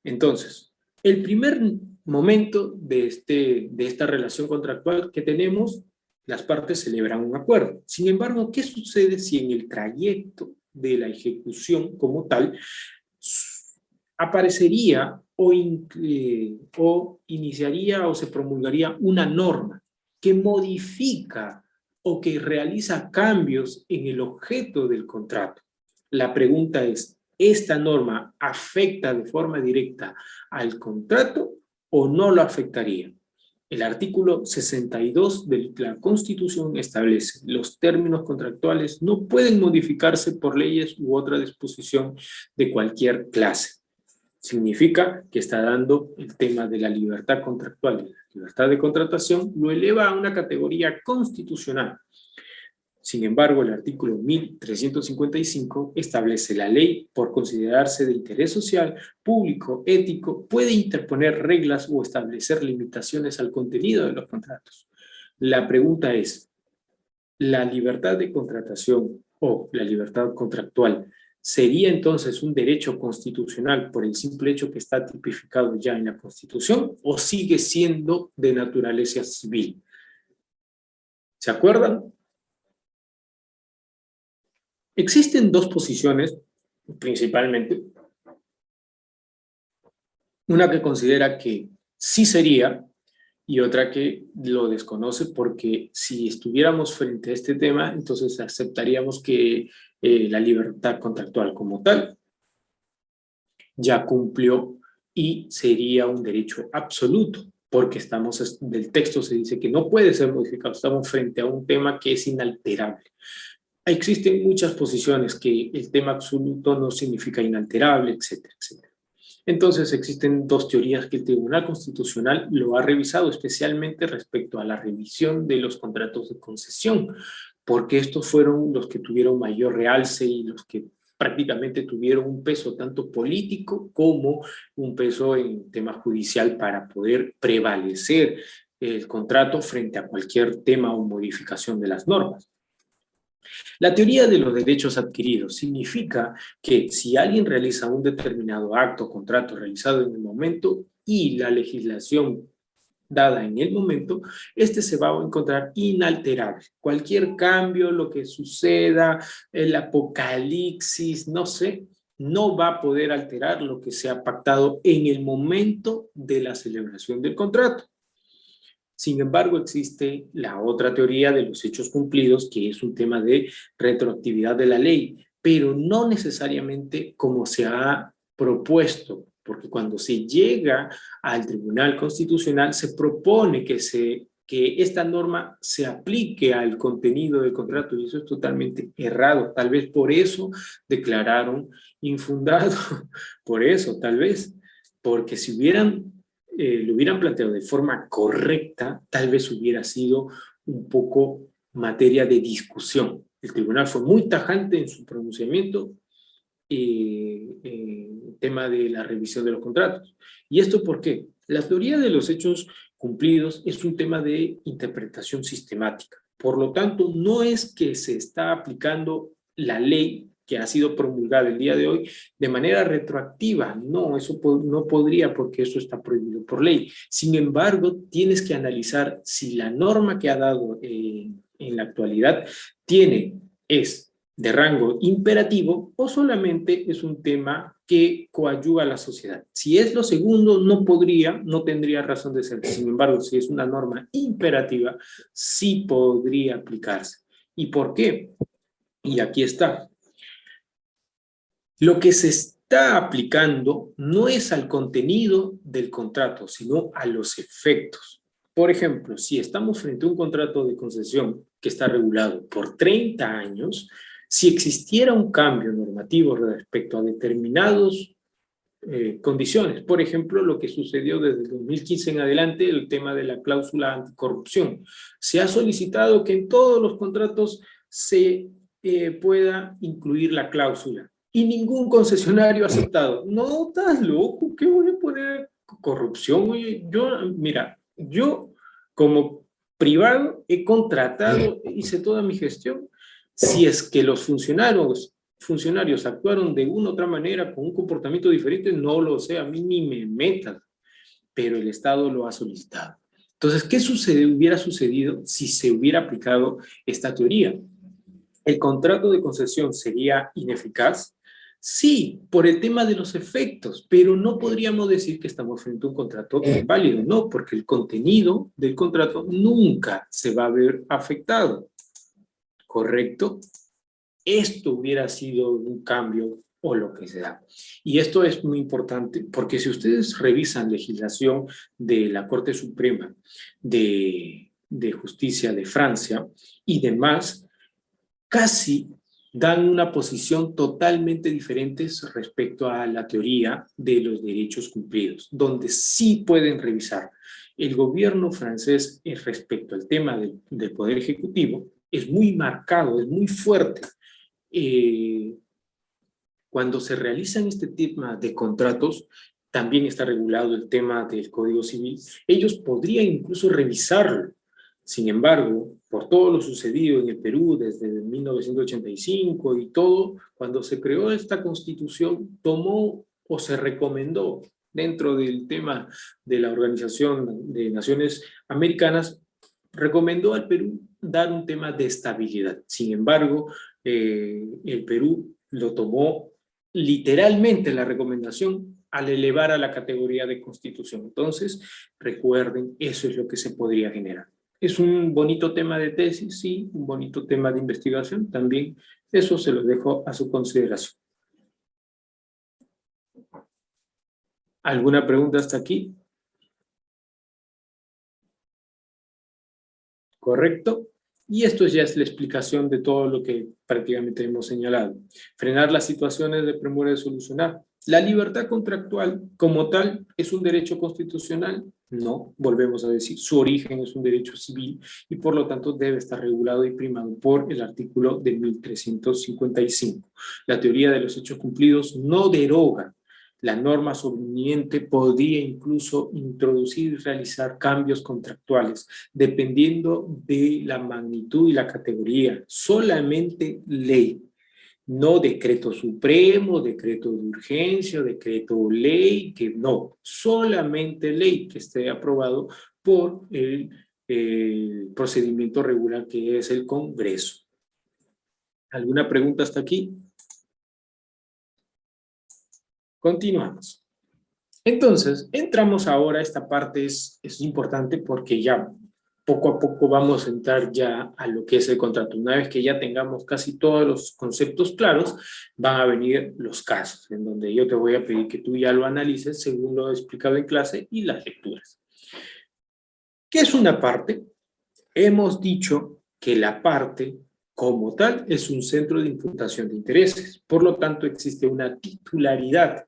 Entonces, el primer momento de esta relación contractual que tenemos, las partes celebran un acuerdo. Sin embargo, ¿qué sucede si en el trayecto de la ejecución como tal aparecería o iniciaría o se promulgaría una norma que modifica o que realiza cambios en el objeto del contrato? La pregunta es, ¿esta norma afecta de forma directa al contrato o no lo afectaría? El artículo 62 de la Constitución establece: los términos contractuales no pueden modificarse por leyes u otra disposición de cualquier clase. Significa que está dando el tema de la libertad contractual y la libertad de contratación, lo eleva a una categoría constitucional. Sin embargo, el artículo 1355 establece: la ley, por considerarse de interés social, público, ético, puede interponer reglas o establecer limitaciones al contenido de los contratos. La pregunta es, ¿la libertad de contratación o la libertad contractual sería entonces un derecho constitucional por el simple hecho que está tipificado ya en la Constitución, o sigue siendo de naturaleza civil? ¿Se acuerdan? Existen dos posiciones, principalmente. Una que considera que sí sería y otra que lo desconoce, porque si estuviéramos frente a este tema, entonces aceptaríamos que la libertad contractual como tal ya cumplió y sería un derecho absoluto, porque del texto se dice que no puede ser modificado, estamos frente a un tema que es inalterable. Existen muchas posiciones que el tema absoluto no significa inalterable, etcétera, etcétera. Entonces existen dos teorías que el Tribunal Constitucional lo ha revisado, especialmente respecto a la revisión de los contratos de concesión, porque estos fueron los que tuvieron mayor realce y los que prácticamente tuvieron un peso tanto político como un peso en tema judicial para poder prevalecer el contrato frente a cualquier tema o modificación de las normas. La teoría de los derechos adquiridos significa que si alguien realiza un determinado acto o contrato realizado en el momento y la legislación dada en el momento, este se va a encontrar inalterable. Cualquier cambio, lo que suceda, el apocalipsis, no sé, no va a poder alterar lo que se ha pactado en el momento de la celebración del contrato. Sin embargo, existe la otra teoría de los hechos cumplidos, que es un tema de retroactividad de la ley, pero no necesariamente como se ha propuesto, porque cuando se llega al Tribunal Constitucional se propone que esta norma se aplique al contenido del contrato, y eso es totalmente errado. Tal vez por eso declararon infundado, por eso, tal vez, porque si lo hubieran planteado de forma correcta, tal vez hubiera sido un poco materia de discusión. El tribunal fue muy tajante en su pronunciamiento tema de la revisión de los contratos. ¿Y esto por qué? La teoría de los hechos cumplidos es un tema de interpretación sistemática. Por lo tanto, no es que se está aplicando la ley que ha sido promulgada el día de hoy de manera retroactiva. No, eso no podría, porque eso está prohibido por ley. Sin embargo, tienes que analizar si la norma que ha dado en la actualidad es de rango imperativo o solamente es un tema que coadyuva a la sociedad. Si es lo segundo, no tendría razón de ser. Sin embargo, si es una norma imperativa, sí podría aplicarse. ¿Y por qué? Y aquí está. Lo que se está aplicando no es al contenido del contrato, sino a los efectos. Por ejemplo, si estamos frente a un contrato de concesión que está regulado por 30 años, si existiera un cambio normativo respecto a determinadas condiciones, por ejemplo, lo que sucedió desde el 2015 en adelante, el tema de la cláusula anticorrupción, se ha solicitado que en todos los contratos se pueda incluir la cláusula y ningún concesionario ha aceptado. No, estás loco, ¿qué voy a poner corrupción? Oye, yo como privado he contratado, hice toda mi gestión. Si es que los funcionarios actuaron de una u otra manera, con un comportamiento diferente, no lo sé, a mí ni me metan, pero el Estado lo ha solicitado. Entonces, ¿qué hubiera sucedido si se hubiera aplicado esta teoría? ¿El contrato de concesión sería ineficaz? Sí, por el tema de los efectos, pero no podríamos decir que estamos frente a un contrato inválido, no, porque el contenido del contrato nunca se va a ver afectado. ¿Correcto? Esto hubiera sido un cambio o lo que sea. Y esto es muy importante porque si ustedes revisan legislación de la Corte Suprema de Justicia de Francia y demás, casi dan una posición totalmente diferente respecto a la teoría de los derechos cumplidos, donde sí pueden revisar. El gobierno francés respecto al tema del Poder Ejecutivo es muy marcado, es muy fuerte. Cuando se realizan este tema de contratos, también está regulado el tema del Código Civil. Ellos podrían incluso revisarlo. Sin embargo, por todo lo sucedido en el Perú desde 1985 y todo, cuando se creó esta constitución, tomó o se recomendó dentro del tema de la Organización de Naciones Americanas, recomendó al Perú dar un tema de estabilidad. Sin embargo, el Perú lo tomó literalmente la recomendación al elevar a la categoría de constitución. Entonces, recuerden, eso es lo que se podría generar. Es un bonito tema de tesis, sí, un bonito tema de investigación también. Eso se lo dejo a su consideración. ¿Alguna pregunta hasta aquí? ¿Correcto? Y esto ya es la explicación de todo lo que prácticamente hemos señalado. Frenar las situaciones de premura de solucionar. ¿La libertad contractual como tal es un derecho constitucional? No, volvemos a decir, su origen es un derecho civil y por lo tanto debe estar regulado y primado por el artículo de 1355. La teoría de los hechos cumplidos no deroga La norma sobreviviente podría incluso introducir y realizar cambios contractuales, dependiendo de la magnitud y la categoría. Solamente ley, no decreto supremo, decreto de urgencia, decreto ley, que no, solamente ley que esté aprobado por el procedimiento regular que es el Congreso. ¿Alguna pregunta hasta aquí? Continuamos. Entonces, entramos ahora, esta parte es importante porque ya poco a poco vamos a entrar ya a lo que es el contrato. Una vez que ya tengamos casi todos los conceptos claros, van a venir los casos, en donde yo te voy a pedir que tú ya lo analices según lo explicado en clase y las lecturas. ¿Qué es una parte? Hemos dicho que la parte como tal es un centro de imputación de intereses. Por lo tanto, existe una titularidad,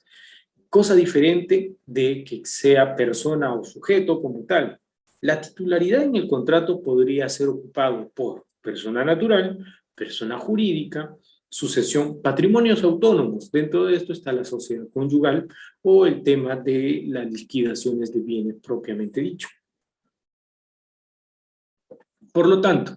cosa diferente de que sea persona o sujeto como tal. La titularidad en el contrato podría ser ocupado por persona natural, persona jurídica, sucesión, patrimonios autónomos. Dentro de esto está la sociedad conyugal o el tema de las liquidaciones de bienes propiamente dicho. Por lo tanto,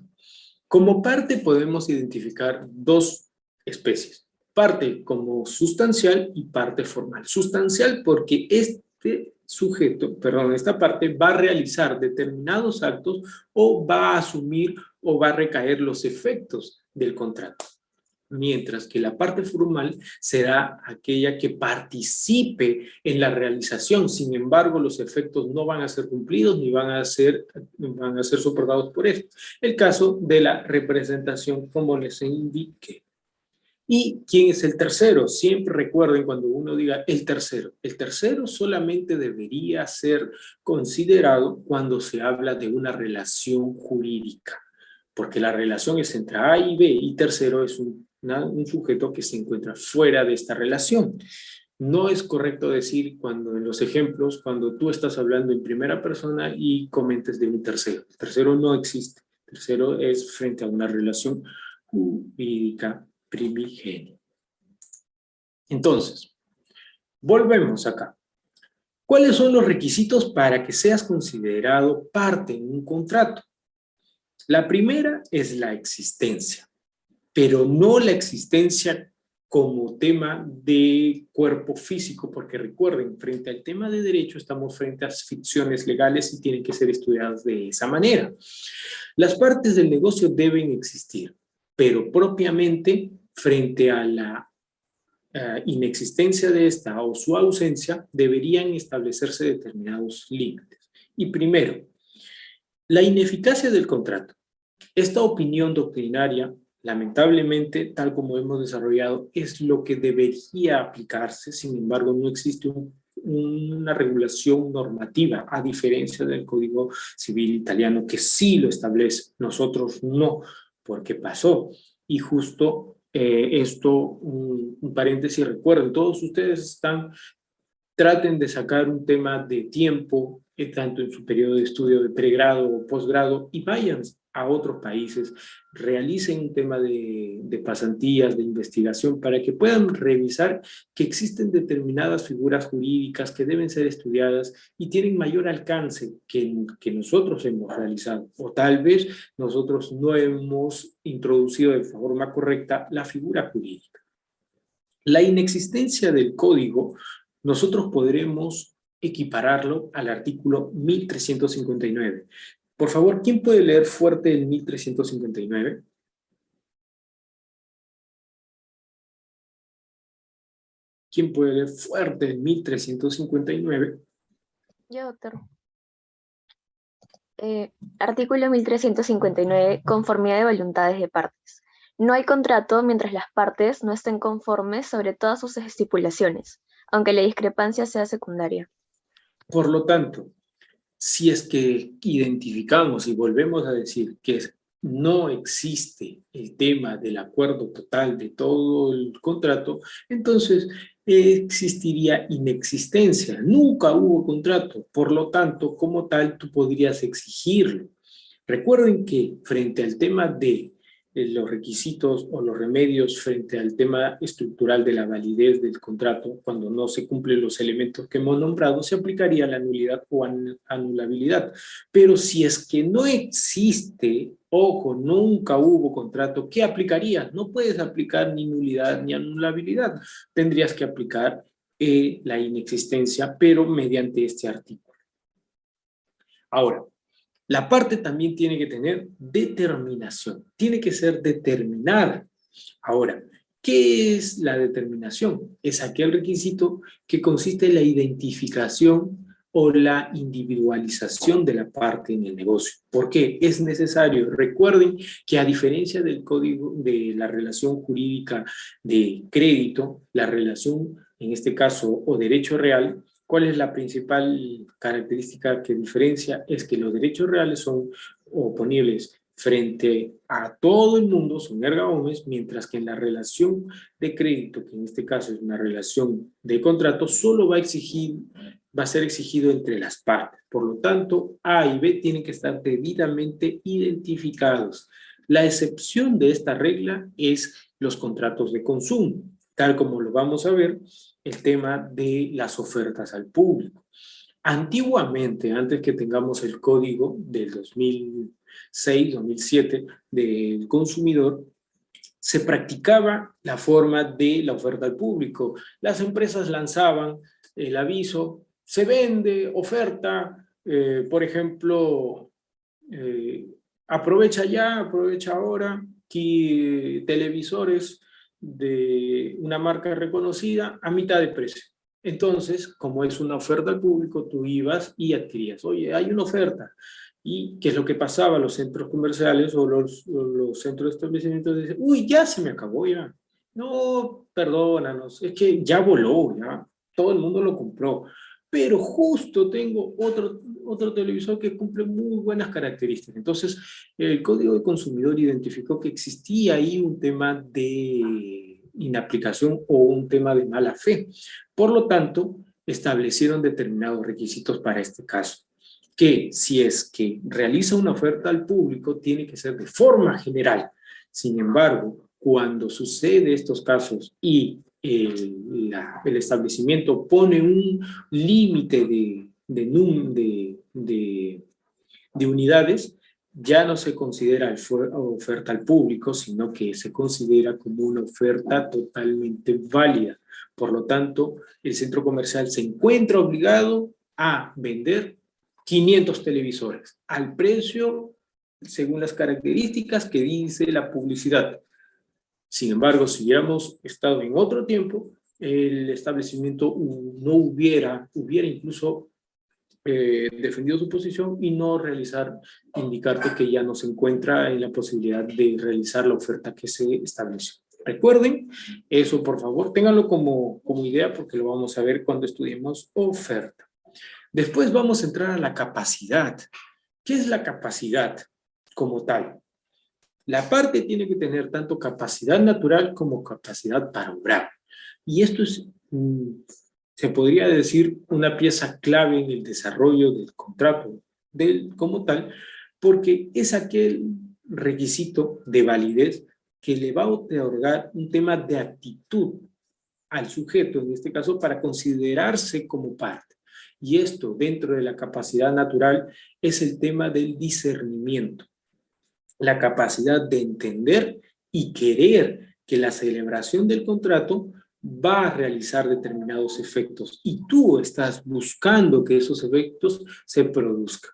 como parte podemos identificar dos especies. Parte como sustancial y parte formal. Sustancial porque este sujeto, perdón, esta parte va a realizar determinados actos o va a asumir o va a recaer los efectos del contrato. Mientras que la parte formal será aquella que participe en la realización. Sin embargo, los efectos no van a ser cumplidos ni van a ser soportados por esto. El caso de la representación, como les indiqué. ¿Y quién es el tercero? Siempre recuerden cuando uno diga el tercero solamente debería ser considerado cuando se habla de una relación jurídica, porque la relación es entre A y B y tercero es un sujeto que se encuentra fuera de esta relación. No es correcto decir cuando en los ejemplos, cuando tú estás hablando en primera persona y comentes de un tercero. El tercero no existe. El tercero es frente a una relación jurídica primigenia. Entonces, volvemos acá. ¿Cuáles son los requisitos para que seas considerado parte en un contrato? La primera es la existencia, pero no la existencia como tema de cuerpo físico, porque recuerden, frente al tema de derecho estamos frente a ficciones legales y tienen que ser estudiadas de esa manera. Las partes del negocio deben existir, pero propiamente frente a la inexistencia de esta o su ausencia deberían establecerse determinados límites. Y primero, la ineficacia del contrato. Esta opinión doctrinaria, lamentablemente, tal como hemos desarrollado, es lo que debería aplicarse. Sin embargo, no existe una regulación normativa, a diferencia del Código Civil italiano, que sí lo establece. Nosotros no, porque pasó. Y justo esto, un paréntesis, recuerden, todos ustedes traten de sacar un tema de tiempo, tanto en su periodo de estudio de pregrado o posgrado, y vayan a otros países, realicen un tema de pasantías, de investigación, para que puedan revisar que existen determinadas figuras jurídicas que deben ser estudiadas y tienen mayor alcance que nosotros hemos realizado, o tal vez nosotros no hemos introducido de forma correcta la figura jurídica. La inexistencia del código nosotros podremos equipararlo al artículo 1359. Por favor, ¿quién puede leer fuerte el 1359? ¿Quién puede leer fuerte el 1359? Yo, doctor. Artículo 1359, conformidad de voluntades de partes. No hay contrato mientras las partes no estén conformes sobre todas sus estipulaciones, aunque la discrepancia sea secundaria. Por lo tanto, si es que identificamos y volvemos a decir que no existe el tema del acuerdo total de todo el contrato, entonces existiría inexistencia. Nunca hubo contrato, por lo tanto, como tal, tú podrías exigirlo. Recuerden que frente al tema de los requisitos o los remedios frente al tema estructural de la validez del contrato, cuando no se cumplen los elementos que hemos nombrado, se aplicaría la nulidad o anulabilidad. Pero si es que no existe, ojo, nunca hubo contrato, ¿qué aplicarías? No puedes aplicar ni nulidad ni anulabilidad. Tendrías que aplicar la inexistencia, pero mediante este artículo. Ahora, la parte también tiene que tener determinación, tiene que ser determinada. Ahora, ¿qué es la determinación? Es aquel requisito que consiste en la identificación o la individualización de la parte en el negocio. ¿Por qué? Es necesario. Recuerden que a diferencia del código de la relación jurídica de crédito, la relación, en este caso, o derecho real, ¿cuál es la principal característica que diferencia? Es que los derechos reales son oponibles frente a todo el mundo, son erga omnes, mientras que en la relación de crédito, que en este caso es una relación de contrato, solo va a ser exigido entre las partes. Por lo tanto, A y B tienen que estar debidamente identificados. La excepción de esta regla es los contratos de consumo, tal como lo vamos a ver, el tema de las ofertas al público. Antiguamente, antes que tengamos el código del 2006-2007 del consumidor, se practicaba la forma de la oferta al público. Las empresas lanzaban el aviso, se vende, oferta, por ejemplo, aprovecha ya, aprovecha ahora, que televisores de una marca reconocida a mitad de precio. Entonces, como es una oferta al público, tú ibas y adquirías. Oye, hay una oferta. ¿Y qué es lo que pasaba? Los centros comerciales o los centros de establecimientos dicen, uy, ya se me acabó ya. No, perdónanos, es que ya voló, ya. Todo el mundo lo compró. Pero justo tengo otro televisor que cumple muy buenas características. Entonces, el Código de Consumidor identificó que existía ahí un tema de inaplicación o un tema de mala fe. Por lo tanto, establecieron determinados requisitos para este caso, que si es que realiza una oferta al público, tiene que ser de forma general. Sin embargo, cuando sucede estos casos y el establecimiento pone un límite de unidades, ya no se considera oferta al público, sino que se considera como una oferta totalmente válida. Por lo tanto, el centro comercial se encuentra obligado a vender 500 televisores al precio según las características que dice la publicidad. Sin embargo, si hubiéramos estado en otro tiempo, el establecimiento no hubiera incluso defendido su posición y no indicarte que ya no se encuentra en la posibilidad de realizar la oferta que se estableció. Recuerden eso, por favor, ténganlo como idea porque lo vamos a ver cuando estudiemos oferta. Después vamos a entrar a la capacidad. ¿Qué es la capacidad como tal? La parte tiene que tener tanto capacidad natural como capacidad para obrar. Y esto es, se podría decir, una pieza clave en el desarrollo del contrato como tal, porque es aquel requisito de validez que le va a otorgar un tema de actitud al sujeto, en este caso, para considerarse como parte. Y esto, dentro de la capacidad natural, es el tema del discernimiento. La capacidad de entender y querer que la celebración del contrato va a realizar determinados efectos y tú estás buscando que esos efectos se produzcan.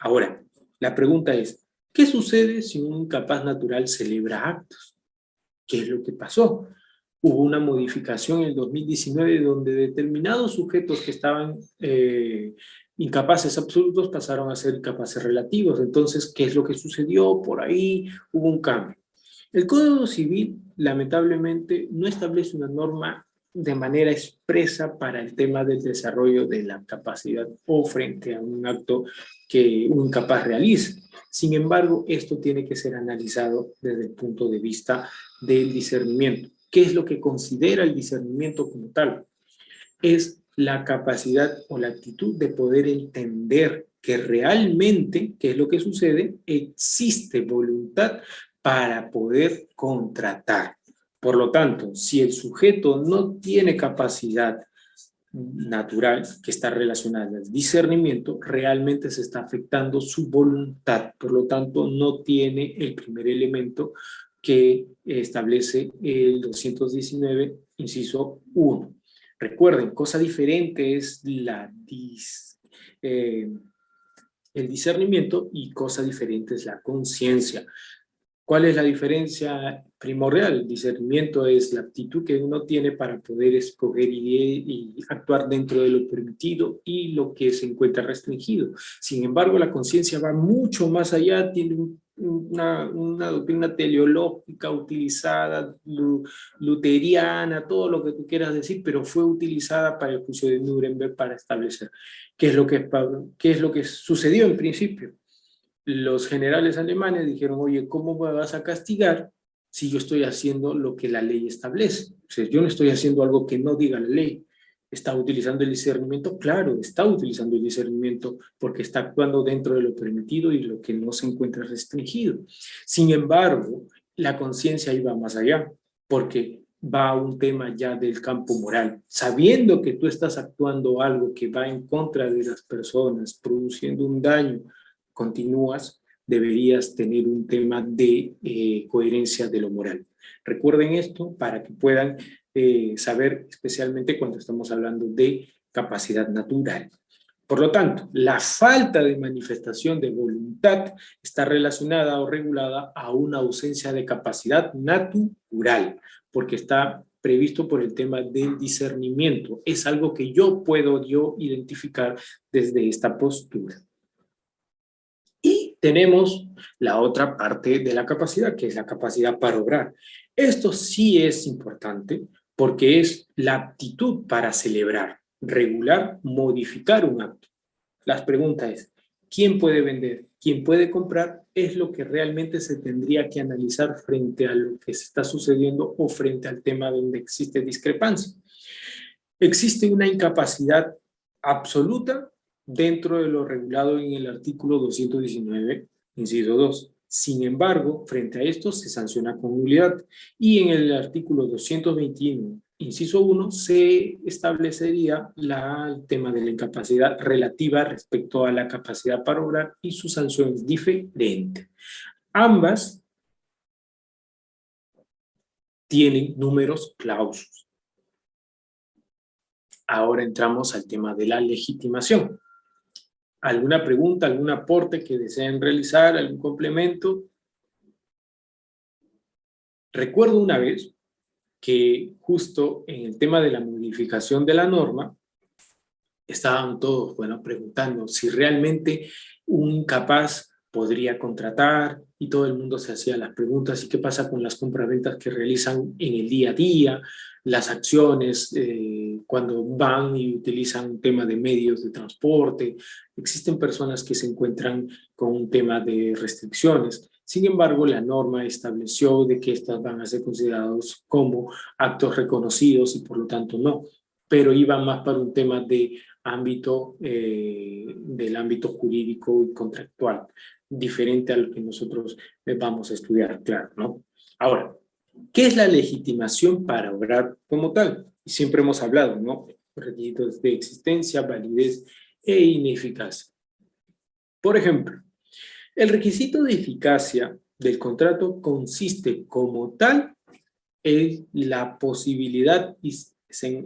Ahora, la pregunta es, ¿qué sucede si un incapaz natural celebra actos? ¿Qué es lo que pasó? Hubo una modificación en el 2019 donde determinados sujetos que estaban incapaces absolutos pasaron a ser incapaces relativos. Entonces, ¿qué es lo que sucedió? Por ahí hubo un cambio. El Código Civil, lamentablemente, no establece una norma de manera expresa para el tema del desarrollo de la capacidad o frente a un acto que un incapaz realice. Sin embargo, esto tiene que ser analizado desde el punto de vista del discernimiento. ¿Qué es lo que considera el discernimiento como tal? Es la capacidad o la actitud de poder entender que realmente, ¿qué es lo que sucede? Existe voluntad para poder contratar. Por lo tanto, si el sujeto no tiene capacidad natural que está relacionada al discernimiento, realmente se está afectando su voluntad. Por lo tanto, no tiene el primer elemento que establece el 219, inciso 1. Recuerden, cosa diferente es el discernimiento y cosa diferente es la conciencia. ¿Cuál es la diferencia primordial? El discernimiento es la aptitud que uno tiene para poder escoger y actuar dentro de lo permitido y lo que se encuentra restringido. Sin embargo, la conciencia va mucho más allá, tiene una doctrina teleológica utilizada, luteriana, todo lo que tú quieras decir, pero fue utilizada para el juicio de Nuremberg para establecer qué es lo que sucedió en principio. Los generales alemanes dijeron, oye, ¿cómo me vas a castigar si yo estoy haciendo lo que la ley establece? O sea, yo no estoy haciendo algo que no diga la ley. ¿Está utilizando el discernimiento? Claro, está utilizando el discernimiento porque está actuando dentro de lo permitido y lo que no se encuentra restringido. Sin embargo, la conciencia iba más allá, porque va a un tema ya del campo moral. Sabiendo que tú estás actuando algo que va en contra de las personas, produciendo un daño, continúas, deberías tener un tema de coherencia de lo moral. Recuerden esto para que puedan saber, especialmente cuando estamos hablando de capacidad natural. Por lo tanto, la falta de manifestación de voluntad está relacionada o regulada a una ausencia de capacidad natural, porque está previsto por el tema del discernimiento. Es algo que yo puedo identificar desde esta postura. Y tenemos la otra parte de la capacidad, que es la capacidad para obrar. Esto sí es importante porque es la aptitud para celebrar, regular, modificar un acto. La pregunta es, ¿quién puede vender? ¿Quién puede comprar? Es lo que realmente se tendría que analizar frente a lo que se está sucediendo o frente al tema donde existe discrepancia. Existe una incapacidad absoluta dentro de lo regulado en el artículo 219, inciso 2. Sin embargo, frente a esto se sanciona con nulidad y en el artículo 221, inciso 1, se establecería el tema de la incapacidad relativa respecto a la capacidad para obrar y su sanción es diferente. Ambas tienen números clausus. Ahora entramos al tema de la legitimación. ¿Alguna pregunta, algún aporte que deseen realizar, algún complemento? Recuerdo una vez que justo en el tema de la modificación de la norma, estaban todos, preguntando si realmente un incapaz podría contratar y todo el mundo se hacía las preguntas y qué pasa con las compraventas que realizan en el día a día, las acciones cuando van y utilizan un tema de medios de transporte. Existen personas que se encuentran con un tema de restricciones. Sin embargo, la norma estableció de que estas van a ser considerados como actos reconocidos y por lo tanto no, pero iban más para un tema de del ámbito jurídico y contractual, diferente a lo que nosotros vamos a estudiar, claro, ¿no? Ahora, ¿qué es la legitimación para obrar como tal? Y siempre hemos hablado, ¿no? Requisitos de existencia, validez e ineficacia. Por ejemplo, el requisito de eficacia del contrato consiste como tal en la posibilidad de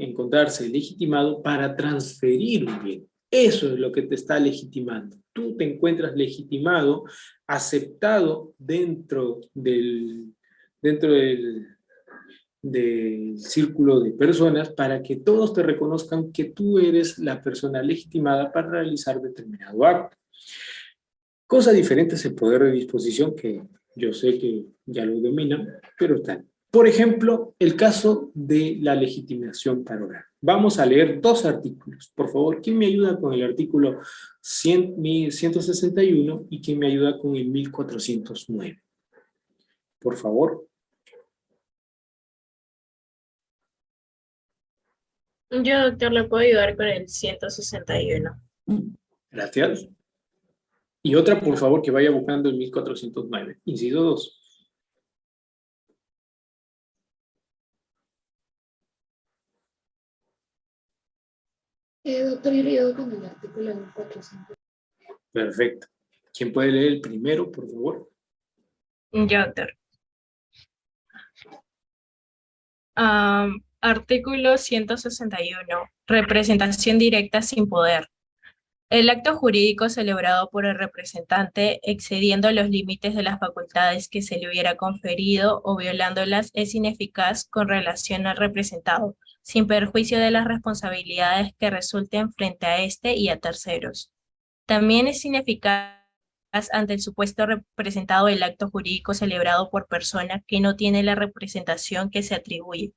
encontrarse legitimado para transferir un bien. Eso es lo que te está legitimando. Tú te encuentras legitimado, aceptado dentro del círculo de personas para que todos te reconozcan que tú eres la persona legitimada para realizar determinado acto. Cosa diferente es el poder de disposición, que yo sé que ya lo dominan, pero tal. Por ejemplo, el caso de la legitimación para obrar. Vamos a leer dos artículos. Por favor, ¿quién me ayuda con el artículo 161 y quién me ayuda con el 1409? Por favor. Yo, doctor, le puedo ayudar con el 161. Gracias. Y otra, por favor, que vaya buscando el 1409. Inciso 2. Doctor, yo le ayudo con el artículo 1400. Perfecto. ¿Quién puede leer el primero, por favor? Yo, doctor. Artículo 161. Representación directa sin poder. El acto jurídico celebrado por el representante excediendo los límites de las facultades que se le hubiera conferido o violándolas es ineficaz con relación al representado, sin perjuicio de las responsabilidades que resulten frente a éste y a terceros. También es ineficaz ante el supuesto representado el acto jurídico celebrado por persona que no tiene la representación que se atribuye.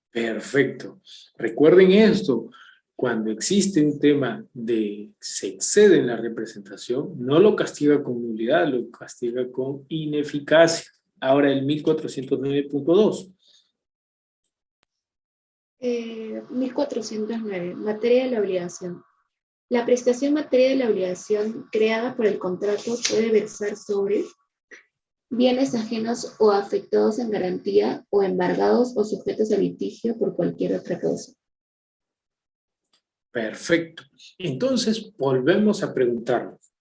Perfecto. Recuerden esto, cuando existe un tema de se excede en la representación, no lo castiga con nulidad, lo castiga con ineficacia. Ahora el 1409.2. 1409. Materia de la obligación. La prestación materia de la obligación creada por el contrato puede versar sobre bienes ajenos o afectados en garantía o embargados o sujetos a litigio por cualquier otra causa. Perfecto. Entonces, volvemos a preguntarnos.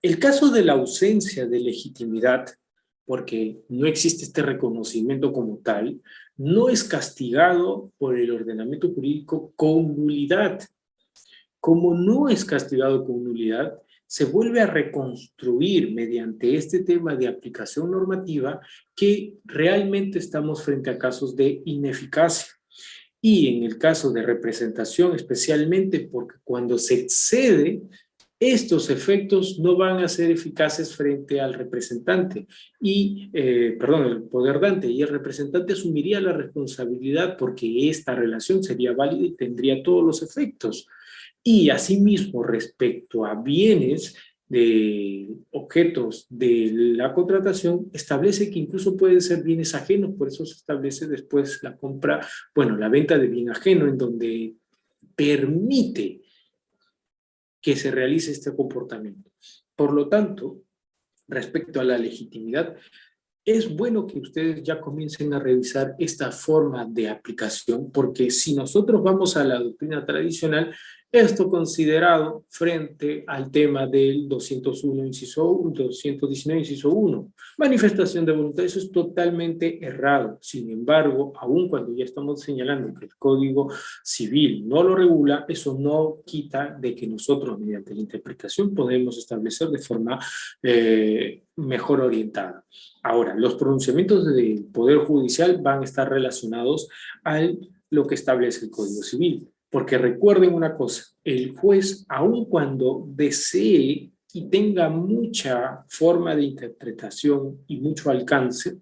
El caso de la ausencia de legitimidad, porque no existe este reconocimiento como tal, no es castigado por el ordenamiento jurídico con nulidad. Como no es castigado con nulidad, se vuelve a reconstruir mediante este tema de aplicación normativa que realmente estamos frente a casos de ineficacia. Y en el caso de representación, especialmente porque cuando se excede, estos efectos no van a ser eficaces frente al representante, el poder dante, y el representante asumiría la responsabilidad porque esta relación sería válida y tendría todos los efectos. Y asimismo, respecto a bienes de objetos de la contratación, establece que incluso pueden ser bienes ajenos, por eso se establece después la compra, bueno, la venta de bien ajeno, en donde permite que se realice este comportamiento. Por lo tanto, respecto a la legitimidad, es bueno que ustedes ya comiencen a revisar esta forma de aplicación, porque si nosotros vamos a la doctrina tradicional, esto considerado frente al tema del 201, inciso 1, 219, inciso 1. Manifestación de voluntad, eso es totalmente errado. Sin embargo, aun cuando ya estamos señalando que el Código Civil no lo regula, eso no quita de que nosotros, mediante la interpretación, podemos establecer de forma mejor orientada. Ahora, los pronunciamientos del Poder Judicial van a estar relacionados a lo que establece el Código Civil. Porque recuerden una cosa, el juez, aun cuando desee y tenga mucha forma de interpretación y mucho alcance,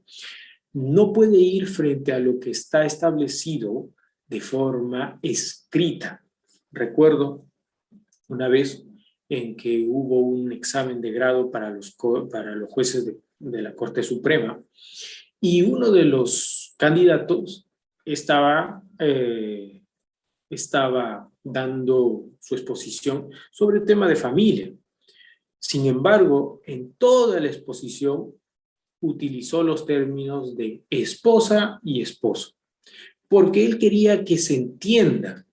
no puede ir frente a lo que está establecido de forma escrita. Recuerdo una vez en que hubo un examen de grado para los jueces de la Corte Suprema y uno de los candidatos estaba dando su exposición sobre el tema de familia. Sin embargo, en toda la exposición utilizó los términos de esposa y esposo, porque él quería que se entienda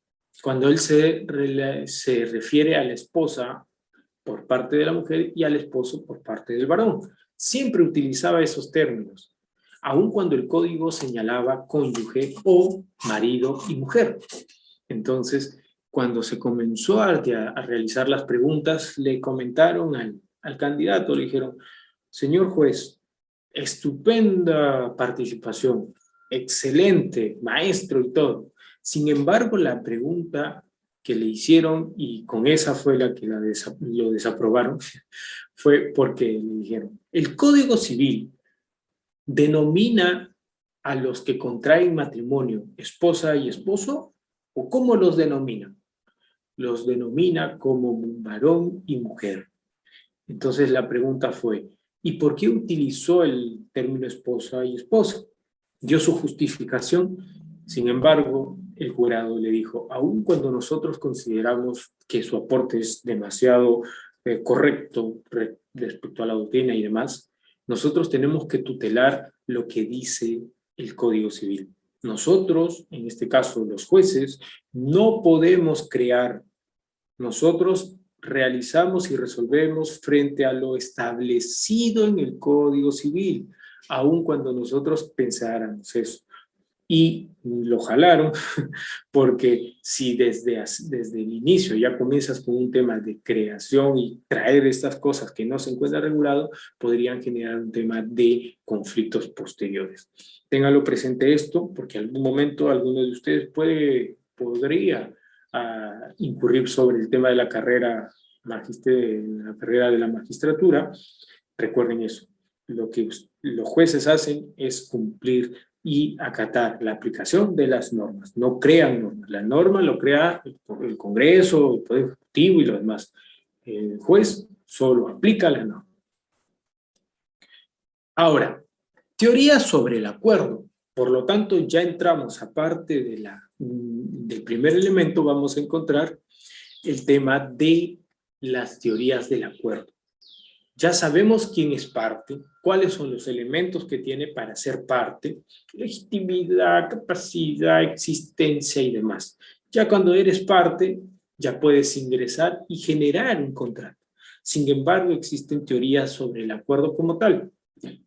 cuando él se refiere a la esposa por parte de la mujer y al esposo por parte del varón. Siempre utilizaba esos términos, aun cuando el código señalaba cónyuge o marido y mujer. Entonces, cuando se comenzó a realizar las preguntas, le comentaron al candidato, le dijeron, señor juez, estupenda participación, excelente, maestro y todo. Sin embargo, la pregunta que le hicieron, y con esa fue la que lo desaprobaron, fue porque le dijeron, el Código Civil denomina a los que contraen matrimonio, esposa y esposo, ¿o cómo los denomina? Los denomina como varón y mujer. Entonces la pregunta fue, ¿y por qué utilizó el término esposa y esposo? Dio su justificación, sin embargo, el jurado le dijo, aun cuando nosotros consideramos que su aporte es demasiado correcto respecto a la doctrina y demás, nosotros tenemos que tutelar lo que dice el Código Civil. Nosotros, en este caso los jueces, no podemos crear. Nosotros realizamos y resolvemos frente a lo establecido en el Código Civil, aun cuando nosotros pensáramos eso. Y lo jalaron porque si desde el inicio ya comienzas con un tema de creación y traer estas cosas que no se encuentran regulados, podrían generar un tema de conflictos posteriores. Ténganlo presente esto, porque en algún momento alguno de ustedes podría incurrir sobre el tema de la carrera de la magistratura. Recuerden eso, lo que los jueces hacen es cumplir y acatar la aplicación de las normas. No crean normas. La norma lo crea el Congreso, el Poder Ejecutivo y lo demás. El juez solo aplica la norma. Ahora, teoría sobre el acuerdo. Por lo tanto, ya entramos, aparte del primer elemento, vamos a encontrar el tema de las teorías del acuerdo. Ya sabemos quién es parte, cuáles son los elementos que tiene para ser parte, legitimidad, capacidad, existencia y demás. Ya cuando eres parte, ya puedes ingresar y generar un contrato. Sin embargo, existen teorías sobre el acuerdo como tal.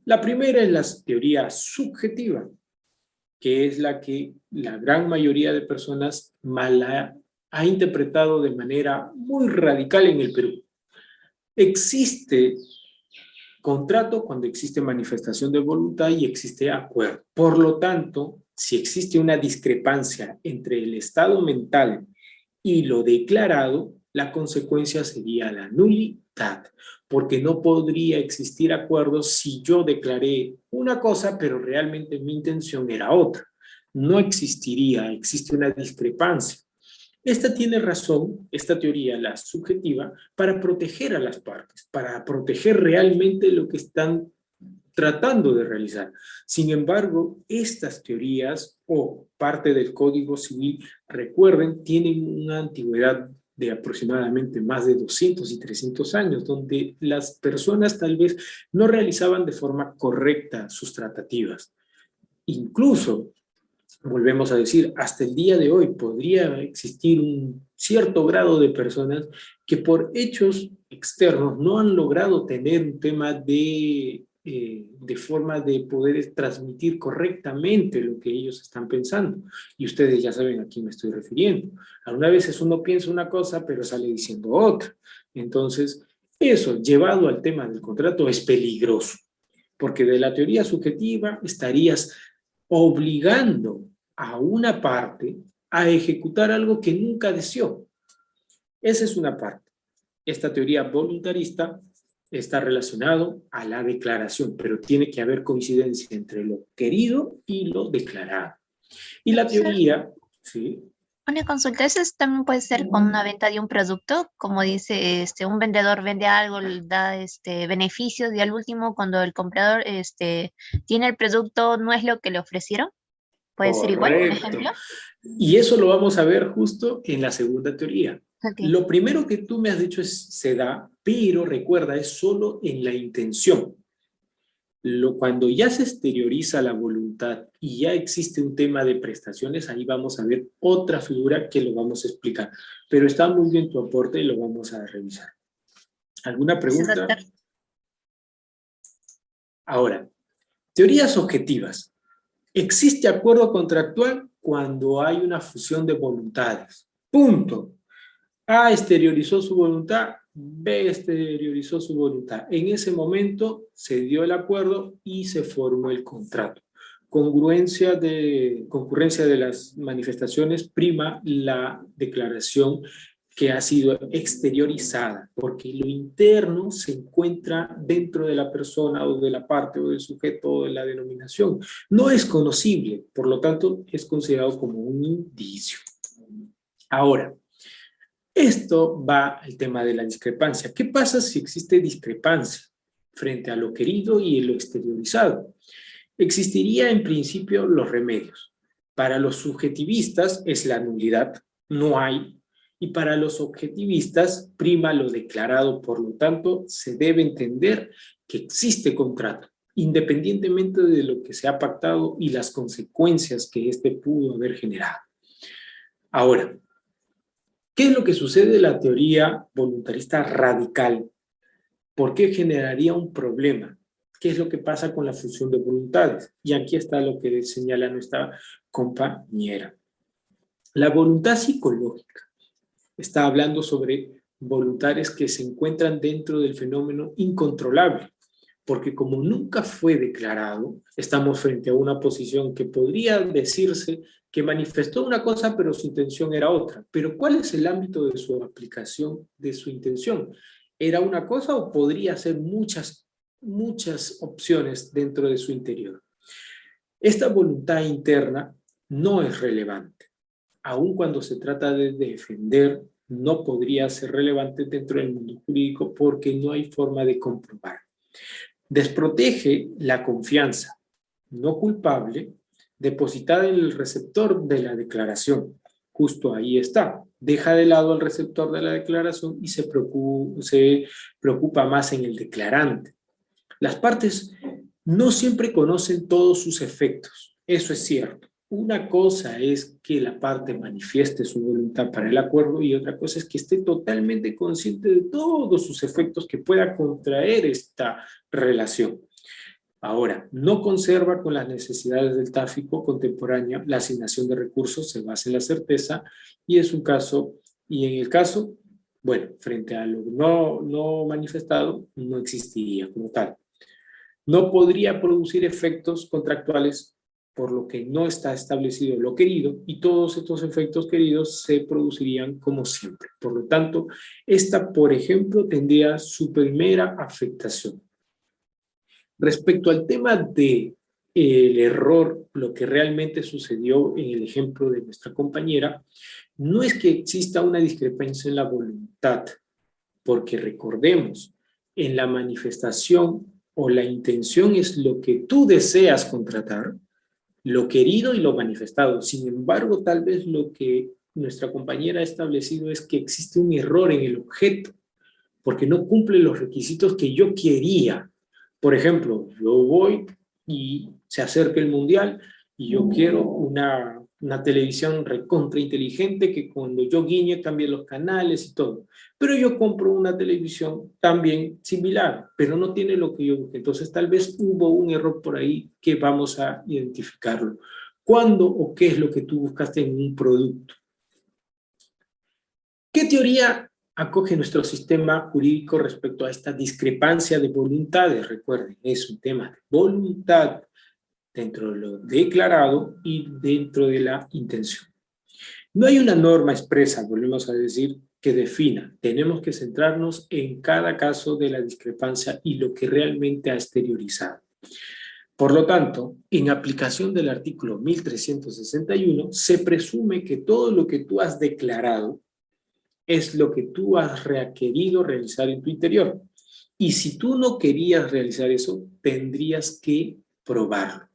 La primera es la teoría subjetiva, que es la que la gran mayoría de personas ha interpretado de manera muy radical en el Perú. Existe contrato cuando existe manifestación de voluntad y existe acuerdo. Por lo tanto, si existe una discrepancia entre el estado mental y lo declarado, la consecuencia sería la nulidad, porque no podría existir acuerdo si yo declaré una cosa, pero realmente mi intención era otra. No existiría, existe una discrepancia. Esta tiene razón, esta teoría, la subjetiva, para proteger a las partes, para proteger realmente lo que están tratando de realizar. Sin embargo, estas teorías o parte del Código Civil, recuerden, tienen una antigüedad de aproximadamente más de 200 y 300 años, donde las personas tal vez no realizaban de forma correcta sus tratativas. Incluso, volvemos a decir, hasta el día de hoy podría existir un cierto grado de personas que por hechos externos no han logrado tener un tema de forma de poder transmitir correctamente lo que ellos están pensando. Y ustedes ya saben a quién me estoy refiriendo. Algunas veces uno piensa una cosa, pero sale diciendo otra. Entonces, eso, llevado al tema del contrato, es peligroso. Porque de la teoría subjetiva estarías obligando a una parte a ejecutar algo que nunca deseó. Esa es una parte. Esta teoría voluntarista está relacionado a la declaración, pero tiene que haber coincidencia entre lo querido y lo declarado. Y la teoría, ¿sí? Una consulta, ¿eso también puede ser con una venta de un producto? Como dice, un vendedor vende algo, le da beneficios y al último, cuando el comprador tiene el producto, ¿no es lo que le ofrecieron? ¿Puede ser igual, un ejemplo? Y eso lo vamos a ver justo en la segunda teoría. Okay. Lo primero que tú me has dicho se da, pero recuerda, es solo en la intención. Cuando ya se exterioriza la voluntad y ya existe un tema de prestaciones, ahí vamos a ver otra figura que lo vamos a explicar. Pero está muy bien tu aporte y lo vamos a revisar. ¿Alguna pregunta? Ahora, teorías objetivas. Existe acuerdo contractual cuando hay una fusión de voluntades. Punto. A exteriorizó su voluntad, B exteriorizó su voluntad. En ese momento se dio el acuerdo y se formó el contrato. Concurrencia de las manifestaciones prima la declaración que ha sido exteriorizada, porque lo interno se encuentra dentro de la persona o de la parte o del sujeto o de la denominación. No es conocible, por lo tanto es considerado como un indicio. Ahora, esto va al tema de la discrepancia. ¿Qué pasa si existe discrepancia frente a lo querido y lo exteriorizado? Existiría en principio los remedios. Para los subjetivistas es la nulidad, no hay. Y para los objetivistas prima lo declarado, por lo tanto se debe entender que existe contrato. independientemente de lo que se ha pactado y las consecuencias que éste pudo haber generado. Ahora, ¿qué es lo que sucede en la teoría voluntarista radical? ¿Por qué generaría un problema? ¿Qué es lo que pasa con la fusión de voluntades? Y aquí está lo que señala nuestra compañera. La voluntad psicológica está hablando sobre voluntades que se encuentran dentro del fenómeno incontrolable, porque como nunca fue declarado, estamos frente a una posición que podría decirse que manifestó una cosa, pero su intención era otra. Pero ¿cuál es el ámbito de su aplicación, de su intención? ¿Era una cosa o podría ser muchas opciones dentro de su interior? Esta voluntad interna no es relevante. Aun cuando se trata de defender, no podría ser relevante dentro del mundo jurídico porque no hay forma de comprobar. Desprotege la confianza no culpable depositada en el receptor de la declaración. Justo ahí está. Deja de lado al receptor de la declaración y se preocupa más en el declarante. Las partes no siempre conocen todos sus efectos. Eso es cierto. Una cosa es que la parte manifieste su voluntad para el acuerdo y otra cosa es que esté totalmente consciente de todos sus efectos que pueda contraer esta relación. Ahora, no conserva con las necesidades del tráfico contemporáneo la asignación de recursos, se basa en la certeza y en el caso, bueno, frente a lo no manifestado, no existiría como tal. No podría producir efectos contractuales por lo que no está establecido lo querido y todos estos efectos queridos se producirían como siempre. Por lo tanto, esta, por ejemplo, tendría su primera afectación. Respecto al tema del error, lo que realmente sucedió en el ejemplo de nuestra compañera, no es que exista una discrepancia en la voluntad, porque recordemos, en la manifestación o la intención es lo que tú deseas contratar, lo querido y lo manifestado. Sin embargo, tal vez lo que nuestra compañera ha establecido es que existe un error en el objeto, porque no cumple los requisitos que yo quería. Por ejemplo, yo voy y se acerca el mundial y yo quiero una televisión recontra inteligente que cuando yo guiñe cambie los canales y todo. Pero yo compro una televisión también similar, pero no tiene lo que yo busqué. Entonces tal vez hubo un error por ahí que vamos a identificarlo. ¿Cuándo o qué es lo que tú buscaste en un producto? ¿Qué teoría acoge nuestro sistema jurídico respecto a esta discrepancia de voluntades? Recuerden, es un tema de voluntad dentro de lo declarado y dentro de la intención. No hay una norma expresa, volvemos a decir, que defina. Tenemos que centrarnos en cada caso de la discrepancia y lo que realmente ha exteriorizado. Por lo tanto, en aplicación del artículo 1361, se presume que todo lo que tú has declarado es lo que tú has requerido realizar en tu interior. Y si tú no querías realizar eso, tendrías que probarlo.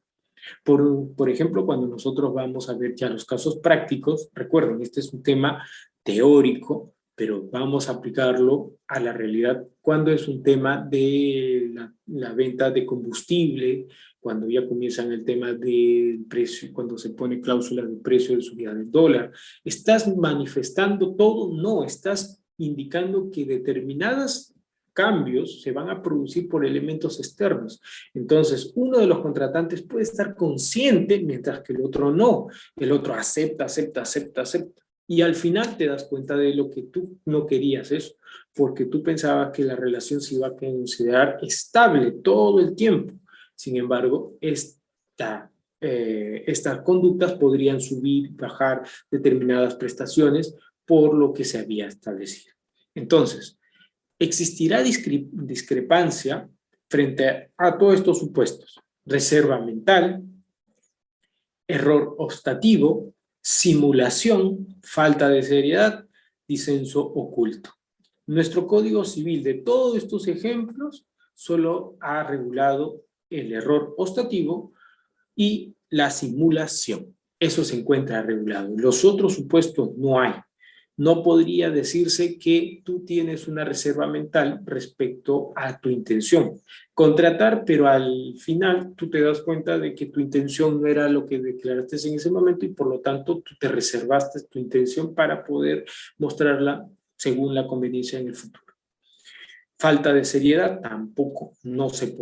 Por ejemplo, cuando nosotros vamos a ver ya los casos prácticos, recuerden, este es un tema teórico, pero vamos a aplicarlo a la realidad cuando es un tema de la venta de combustible, cuando ya comienzan el tema del precio, cuando se pone cláusula de precio de subida del dólar. ¿Estás manifestando todo? No, estás indicando que determinados cambios se van a producir por elementos externos. Entonces, uno de los contratantes puede estar consciente, mientras que el otro no. El otro acepta. Y al final te das cuenta de lo que tú no querías eso, porque tú pensabas que la relación se iba a considerar estable todo el tiempo. Sin embargo, estas conductas podrían subir, bajar determinadas prestaciones por lo que se había establecido. Entonces, existirá discrepancia frente a todos estos supuestos. Reserva mental, error optativo, simulación, falta de seriedad, disenso oculto. Nuestro Código Civil de todos estos ejemplos solo ha regulado el error optativo y la simulación. Eso se encuentra regulado. Los otros supuestos no hay. no podría decirse que tú tienes una reserva mental respecto a tu intención. Contratar, pero al final tú te das cuenta de que tu intención no era lo que declaraste en ese momento y por lo tanto tú te reservaste tu intención para poder mostrarla según la conveniencia en el futuro. Falta de seriedad tampoco no se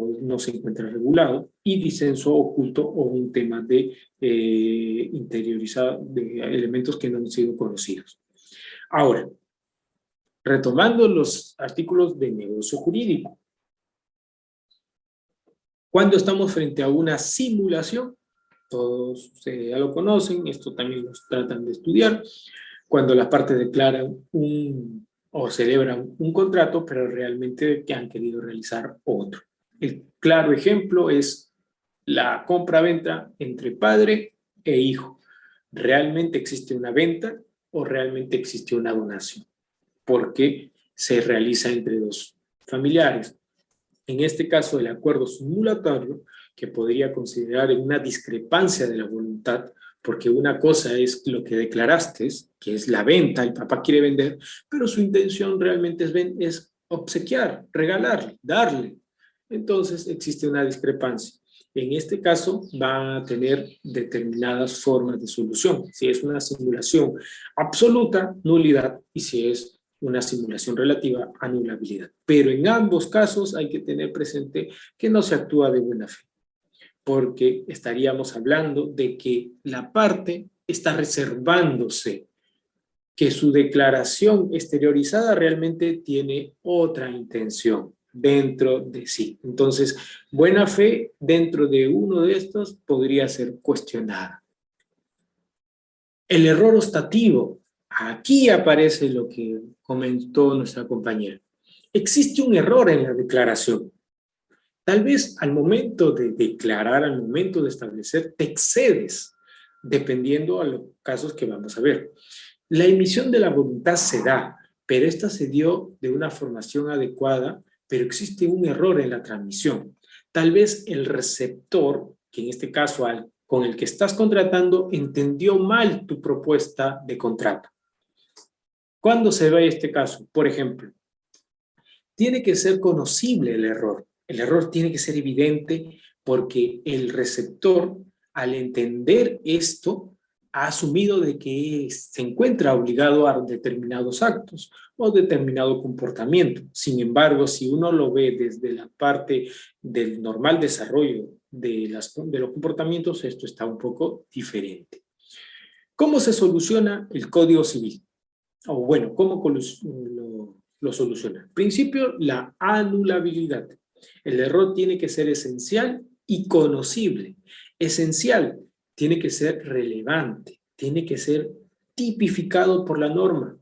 encuentra regulado, y disenso oculto o un tema de interiorizado de elementos que no han sido conocidos. Ahora, retomando los artículos de negocio jurídico. Cuando estamos frente a una simulación, todos ustedes ya lo conocen, esto también los tratan de estudiar, cuando las partes declaran o celebran un contrato, pero realmente que han querido realizar otro. El claro ejemplo es la compra-venta entre padre e hijo. ¿Realmente existe una venta o realmente existe una donación? Porque se realiza entre dos familiares. En este caso, el acuerdo simulatorio, que podría considerar una discrepancia de la voluntad, porque una cosa es lo que declaraste, que es la venta, el papá quiere vender, pero su intención realmente es obsequiar, regalarle, darle. Entonces existe una discrepancia. En este caso va a tener determinadas formas de solución. Si es una simulación absoluta, nulidad, y si es una simulación relativa, anulabilidad. Pero en ambos casos hay que tener presente que no se actúa de buena fe, porque estaríamos hablando de que la parte está reservándose, que su declaración exteriorizada realmente tiene otra intención dentro de sí. Entonces, buena fe dentro de uno de estos podría ser cuestionada. El error ostativo. Aquí aparece lo que comentó nuestra compañera. Existe un error en la declaración. Tal vez al momento de declarar, al momento de establecer, te excedes, dependiendo a los casos que vamos a ver. La emisión de la voluntad se da, pero esta se dio de una formación adecuada, pero existe un error en la transmisión. Tal vez el receptor, que en este caso con el que estás contratando, entendió mal tu propuesta de contrato. ¿Cuándo se ve este caso? Por ejemplo, tiene que ser conocible el error. El error tiene que ser evidente porque el receptor, al entender esto, ha asumido de que se encuentra obligado a determinados actos o determinado comportamiento. Sin embargo, si uno lo ve desde la parte del normal desarrollo de los comportamientos, esto está un poco diferente. ¿Cómo se soluciona el Código Civil? O bueno, ¿cómo lo soluciona? En principio, la anulabilidad. El error tiene que ser esencial y conocible. Esencial, tiene que ser relevante, tiene que ser tipificado por la norma.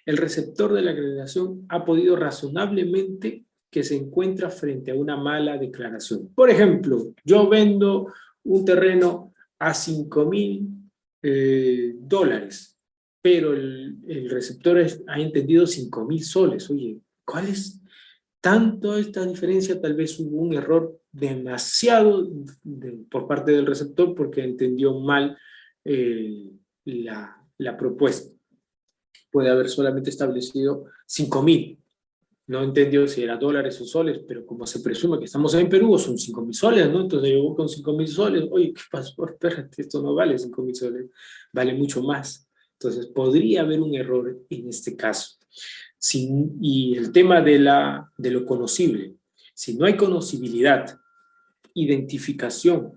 El receptor de la acreditación ha podido razonablemente que se encuentra frente a una mala declaración. Por ejemplo, yo vendo un terreno a $5,000, pero el receptor ha entendido 5,000 soles. Oye, ¿cuál es tanto esta diferencia? Tal vez hubo un error demasiado por parte del receptor porque entendió mal la propuesta. Puede haber solamente establecido 5,000. No entendió si era dólares o soles, pero como se presume que estamos en Perú, son 5,000 soles, ¿no? Entonces yo voy con 5,000 soles. Oye, ¿qué pasó? Espérate, esto no vale 5,000 soles, vale mucho más. Entonces podría haber un error en este caso. Y el tema de lo conocible. Si no hay conocibilidad, identificación,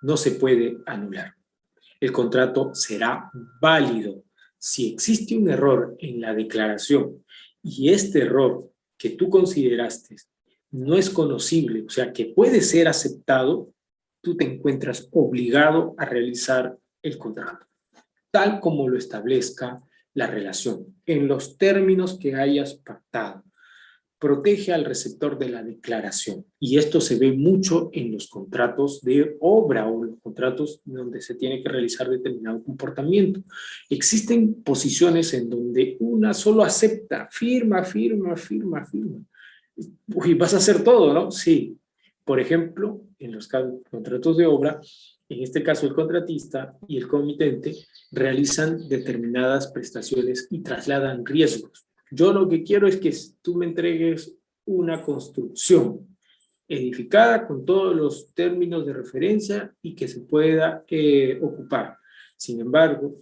no se puede anular. El contrato será válido. Si existe un error en la declaración y este error que tú consideraste no es conocible, o sea, que puede ser aceptado, tú te encuentras obligado a realizar el contrato, tal como lo establezca la relación, en los términos que hayas pactado. Protege al receptor de la declaración. Y esto se ve mucho en los contratos de obra o los contratos donde se tiene que realizar determinado comportamiento. Existen posiciones en donde una solo acepta, firma. Uy, vas a hacer todo, ¿no? Sí. Por ejemplo, en los contratos de obra, en este caso el contratista y el comitente, realizan determinadas prestaciones y trasladan riesgos. Yo lo que quiero es que tú me entregues una construcción edificada con todos los términos de referencia y que se pueda ocupar. Sin embargo,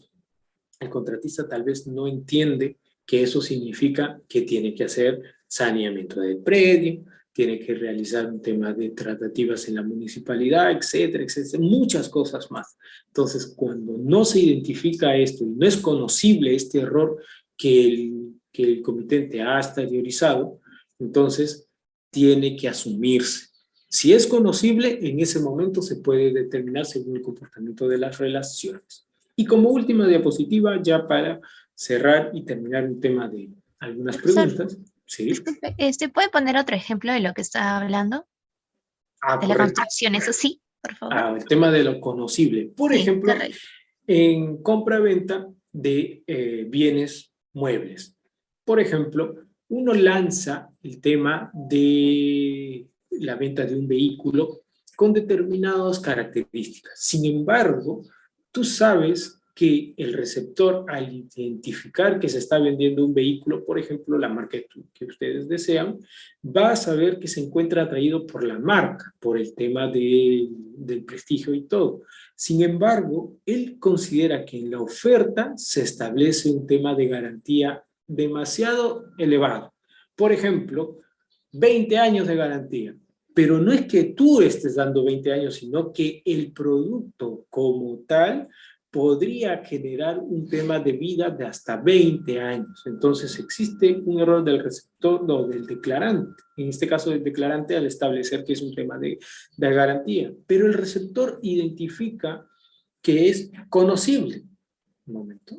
el contratista tal vez no entiende que eso significa que tiene que hacer saneamiento del predio, tiene que realizar un tema de tratativas en la municipalidad, etcétera, etcétera, muchas cosas más. Entonces, cuando no se identifica esto y no es conocible este error que el comitente ha exteriorizado, entonces tiene que asumirse. Si es conocible, en ese momento se puede determinar según el comportamiento de las relaciones. Y como última diapositiva, ya para cerrar y terminar un tema de algunas preguntas. Sí. Disculpe, ¿puede poner otro ejemplo de lo que está hablando? De la Correcto. construcción, eso sí, por favor. El tema de lo conocible. Por ejemplo, correcto. en compra-venta de bienes muebles. Por ejemplo, uno lanza el tema de la venta de un vehículo con determinadas características. Sin embargo, tú sabes que el receptor, al identificar que se está vendiendo un vehículo, por ejemplo, la marca que ustedes desean, va a saber que se encuentra atraído por la marca, por el tema del prestigio y todo. Sin embargo, él considera que en la oferta se establece un tema de garantía demasiado elevado. Por ejemplo, 20 años de garantía. Pero no es que tú estés dando 20 años, sino que el producto como tal podría generar un tema de vida de hasta 20 años. Entonces existe un error del receptor o del declarante, en este caso del declarante al establecer que es un tema de garantía, pero el receptor identifica que es conocible. Un momento.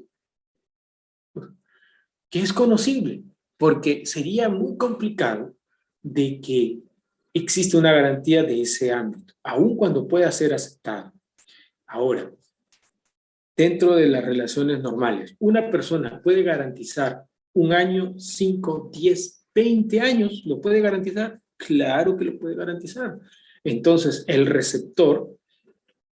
Que es conocible, porque sería muy complicado de que existe una garantía de ese ámbito, aun cuando pueda ser aceptado. Ahora, dentro de las relaciones normales, una persona puede garantizar 1 año, 5, 10, 20 años, ¿lo puede garantizar? Claro que lo puede garantizar. Entonces, el receptor,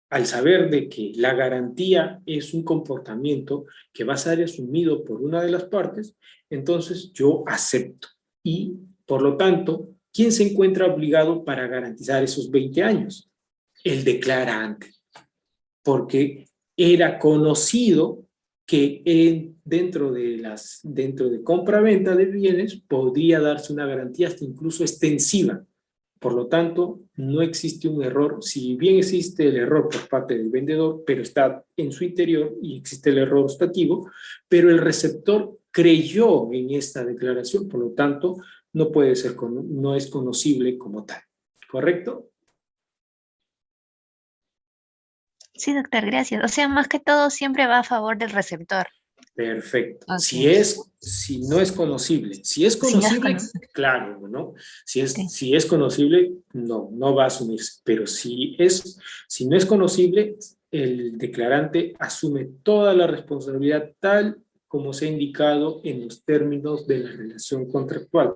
al saber de que la garantía es un comportamiento que va a ser asumido por una de las partes, entonces yo acepto. Y, por lo tanto, ¿quién se encuentra obligado para garantizar esos 20 años? El declarante. Porque era conocido que dentro de compra-venta de bienes podría darse una garantía hasta incluso extensiva. Por lo tanto, no existe un error, si bien existe el error por parte del vendedor, pero está en su interior y existe el error ostativo, pero el receptor creyó en esta declaración, por lo tanto, no puede ser, no es conocible como tal. ¿Correcto? Sí, doctor, gracias. O sea, más que todo siempre va a favor del receptor. Perfecto. Okay. Si no es conocible. Si es conocible, claro, ¿no? Si es conocible, no va a asumirse. Pero si no es conocible, el declarante asume toda la responsabilidad tal como se ha indicado en los términos de la relación contractual.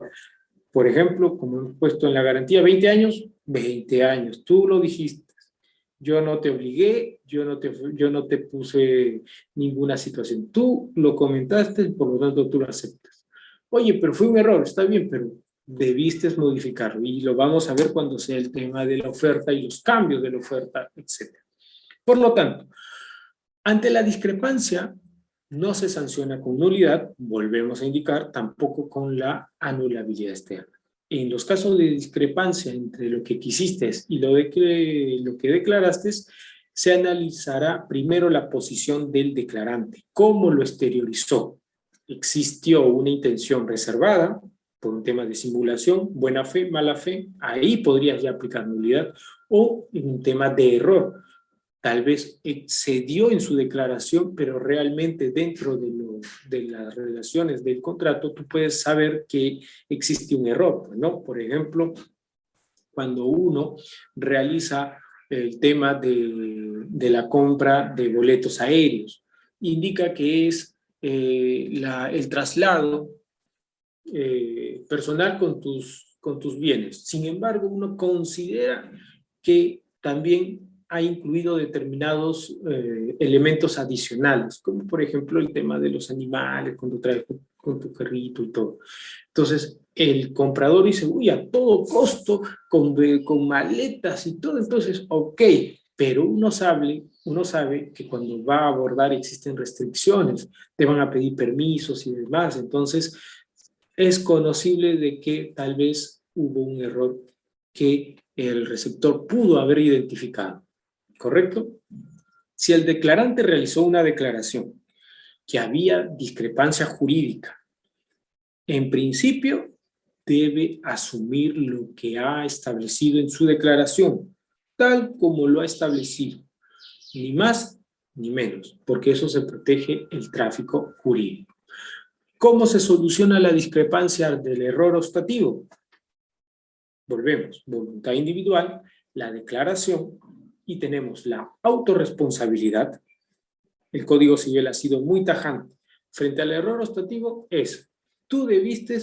Por ejemplo, como hemos puesto en la garantía, 20 años, 20 años. Tú lo dijiste. Yo no te obligué, yo no te puse ninguna situación. Tú lo comentaste, por lo tanto tú lo aceptas. Oye, pero fue un error, está bien, pero debiste modificarlo. Y lo vamos a ver cuando sea el tema de la oferta y los cambios de la oferta, etc. Por lo tanto, ante la discrepancia, no se sanciona con nulidad, volvemos a indicar, tampoco con la anulabilidad externa. En los casos de discrepancia entre lo que quisiste y lo que declaraste, se analizará primero la posición del declarante, cómo lo exteriorizó. ¿Existió una intención reservada por un tema de simulación, buena fe, mala fe? Ahí podrías ya aplicar nulidad, o en un tema de error. Tal vez excedió en su declaración, pero realmente dentro de las relaciones del contrato tú puedes saber que existe un error, ¿no? Por ejemplo, cuando uno realiza el tema de la compra de boletos aéreos, indica que es el traslado personal con tus bienes. Sin embargo, uno considera que también ha incluido determinados elementos adicionales, como por ejemplo el tema de los animales, cuando traes con tu perrito y todo. Entonces, el comprador dice, uy, a todo costo, con maletas y todo, entonces, ok, pero uno sabe que cuando va a abordar existen restricciones, te van a pedir permisos y demás, entonces es conocible de que tal vez hubo un error que el receptor pudo haber identificado, ¿correcto? Si el declarante realizó una declaración que había discrepancia jurídica, en principio debe asumir lo que ha establecido en su declaración, tal como lo ha establecido, ni más ni menos, porque eso se protege el tráfico jurídico. ¿Cómo se soluciona la discrepancia del error ostativo? Volvemos, voluntad individual, la declaración y tenemos la autorresponsabilidad. El Código Civil ha sido muy tajante. Frente al error ostativo es, tú debiste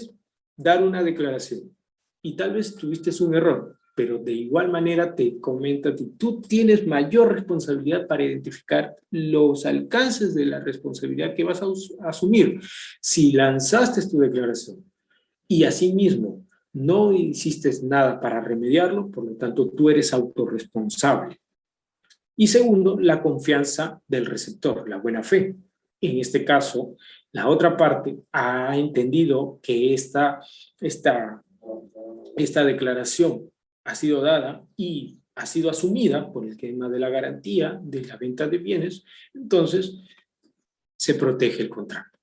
dar una declaración y tal vez tuviste un error, pero de igual manera te comenta que tú tienes mayor responsabilidad para identificar los alcances de la responsabilidad que vas a asumir. Si lanzaste tu declaración y asimismo no hiciste nada para remediarlo, por lo tanto tú eres autorresponsable. Y segundo, la confianza del receptor, la buena fe. En este caso, la otra parte ha entendido que esta declaración ha sido dada y ha sido asumida por el tema de la garantía de la venta de bienes, entonces se protege el contrato.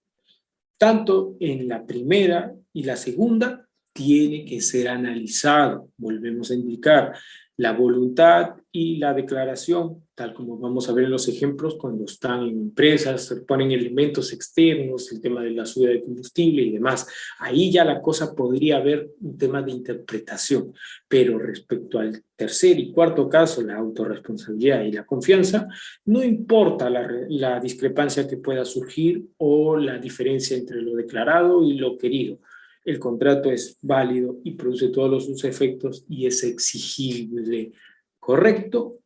Tanto en la primera y la segunda tiene que ser analizado. Volvemos a indicar la voluntad y la declaración, tal como vamos a ver en los ejemplos cuando están en empresas, se ponen elementos externos, el tema de la subida de combustible y demás. Ahí ya la cosa podría haber un tema de interpretación, pero respecto al tercer y cuarto caso, la autorresponsabilidad y la confianza, no importa la discrepancia que pueda surgir o la diferencia entre lo declarado y lo querido. El contrato es válido y produce todos sus efectos y es exigible. ¿Correcto?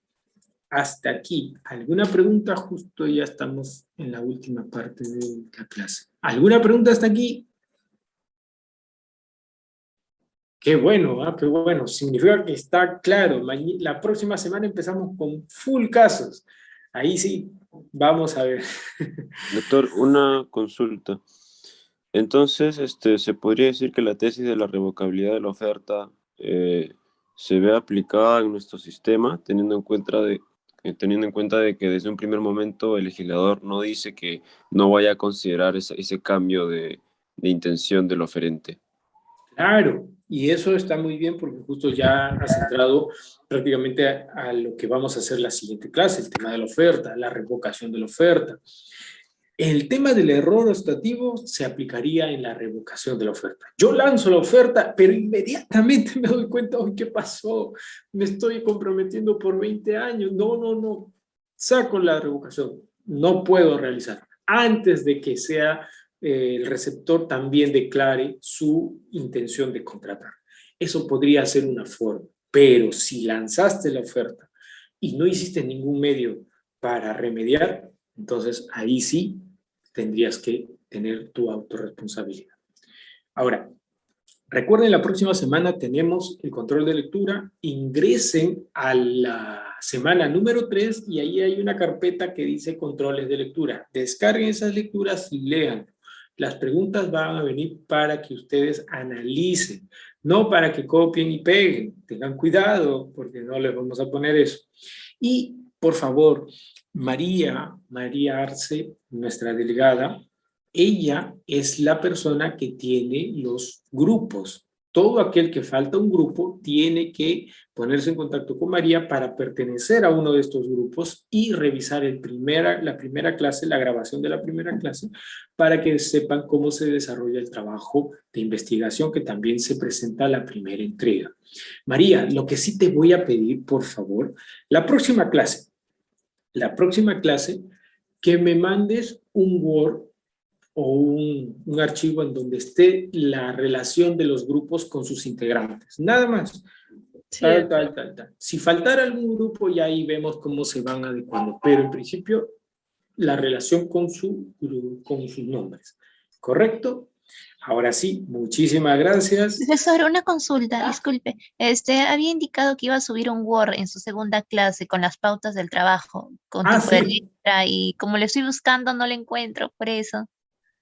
Hasta aquí. ¿Alguna pregunta? Justo ya estamos en la última parte de la clase. ¿Alguna pregunta hasta aquí? Qué bueno, qué bueno. Significa que está claro. La próxima semana empezamos con full casos. Ahí sí, vamos a ver. Doctor, una consulta. Entonces, se podría decir que la tesis de la revocabilidad de la oferta se ve aplicada en nuestro sistema, teniendo en cuenta de que desde un primer momento el legislador no dice que no vaya a considerar ese cambio de intención del oferente. Claro, y eso está muy bien porque justo ya has entrado prácticamente a lo que vamos a hacer la siguiente clase, el tema de la oferta, la revocación de la oferta. El tema del error ostativo se aplicaría en la revocación de la oferta. Yo lanzo la oferta, pero inmediatamente me doy cuenta, oh, ¿qué pasó? Me estoy comprometiendo por 20 años. No. Saco la revocación. No puedo realizar. Antes de que sea el receptor también declare su intención de contratar. Eso podría ser una forma. Pero si lanzaste la oferta y no hiciste ningún medio para remediar, entonces ahí sí tendrías que tener tu autorresponsabilidad. Ahora, recuerden, la próxima semana tenemos el control de lectura. Ingresen a la semana número 3 y ahí hay una carpeta que dice controles de lectura. Descarguen esas lecturas y lean. Las preguntas van a venir para que ustedes analicen, no para que copien y peguen. Tengan cuidado porque no les vamos a poner eso. Y, por favor, María Arce, nuestra delegada, ella es la persona que tiene los grupos. Todo aquel que falta un grupo tiene que ponerse en contacto con María para pertenecer a uno de estos grupos y revisar la primera clase, la grabación de la primera clase, para que sepan cómo se desarrolla el trabajo de investigación que también se presenta a la primera entrega. María, lo que sí te voy a pedir, por favor, la próxima clase, que me mandes un Word o un archivo en donde esté la relación de los grupos con sus integrantes. Nada más. Sí, tal, doctor. tal, tal, tal. Si faltara algún grupo, ya ahí vemos cómo se van adecuando, pero en principio la relación con con sus nombres. ¿Correcto? Ahora sí, muchísimas gracias. Profesor, una consulta, disculpe. Había indicado que iba a subir un Word en su segunda clase con las pautas del trabajo, con Ah, tipo de sí. letra, y como le estoy buscando no lo encuentro, por eso.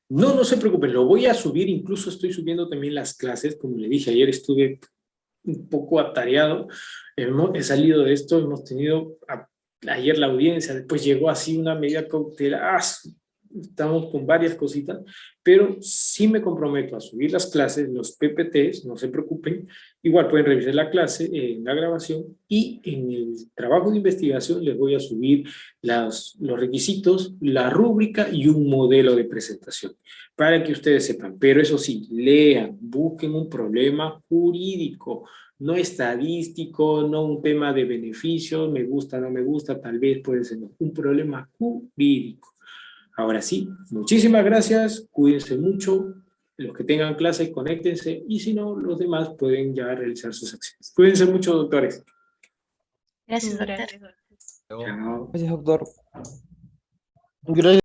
No, no se preocupen, lo voy a subir, incluso estoy subiendo también las clases, como le dije, ayer estuve un poco atareado, he salido de esto, hemos tenido ayer la audiencia, después llegó así una medida cautelar, estamos con varias cositas, pero sí me comprometo a subir las clases, los PPTs, no se preocupen, igual pueden revisar la clase en la grabación y en el trabajo de investigación les voy a subir los requisitos, la rúbrica y un modelo de presentación para que ustedes sepan, pero eso sí, lean, busquen un problema jurídico, no estadístico, no un tema de beneficios, me gusta, no me gusta, tal vez puede ser un problema jurídico. Ahora sí, muchísimas gracias, cuídense mucho, los que tengan clase, conéctense, y si no, los demás pueden ya realizar sus acciones. Cuídense mucho, doctores. Gracias, doctor. Gracias, doctor. Chao. Gracias, doctor. Gracias.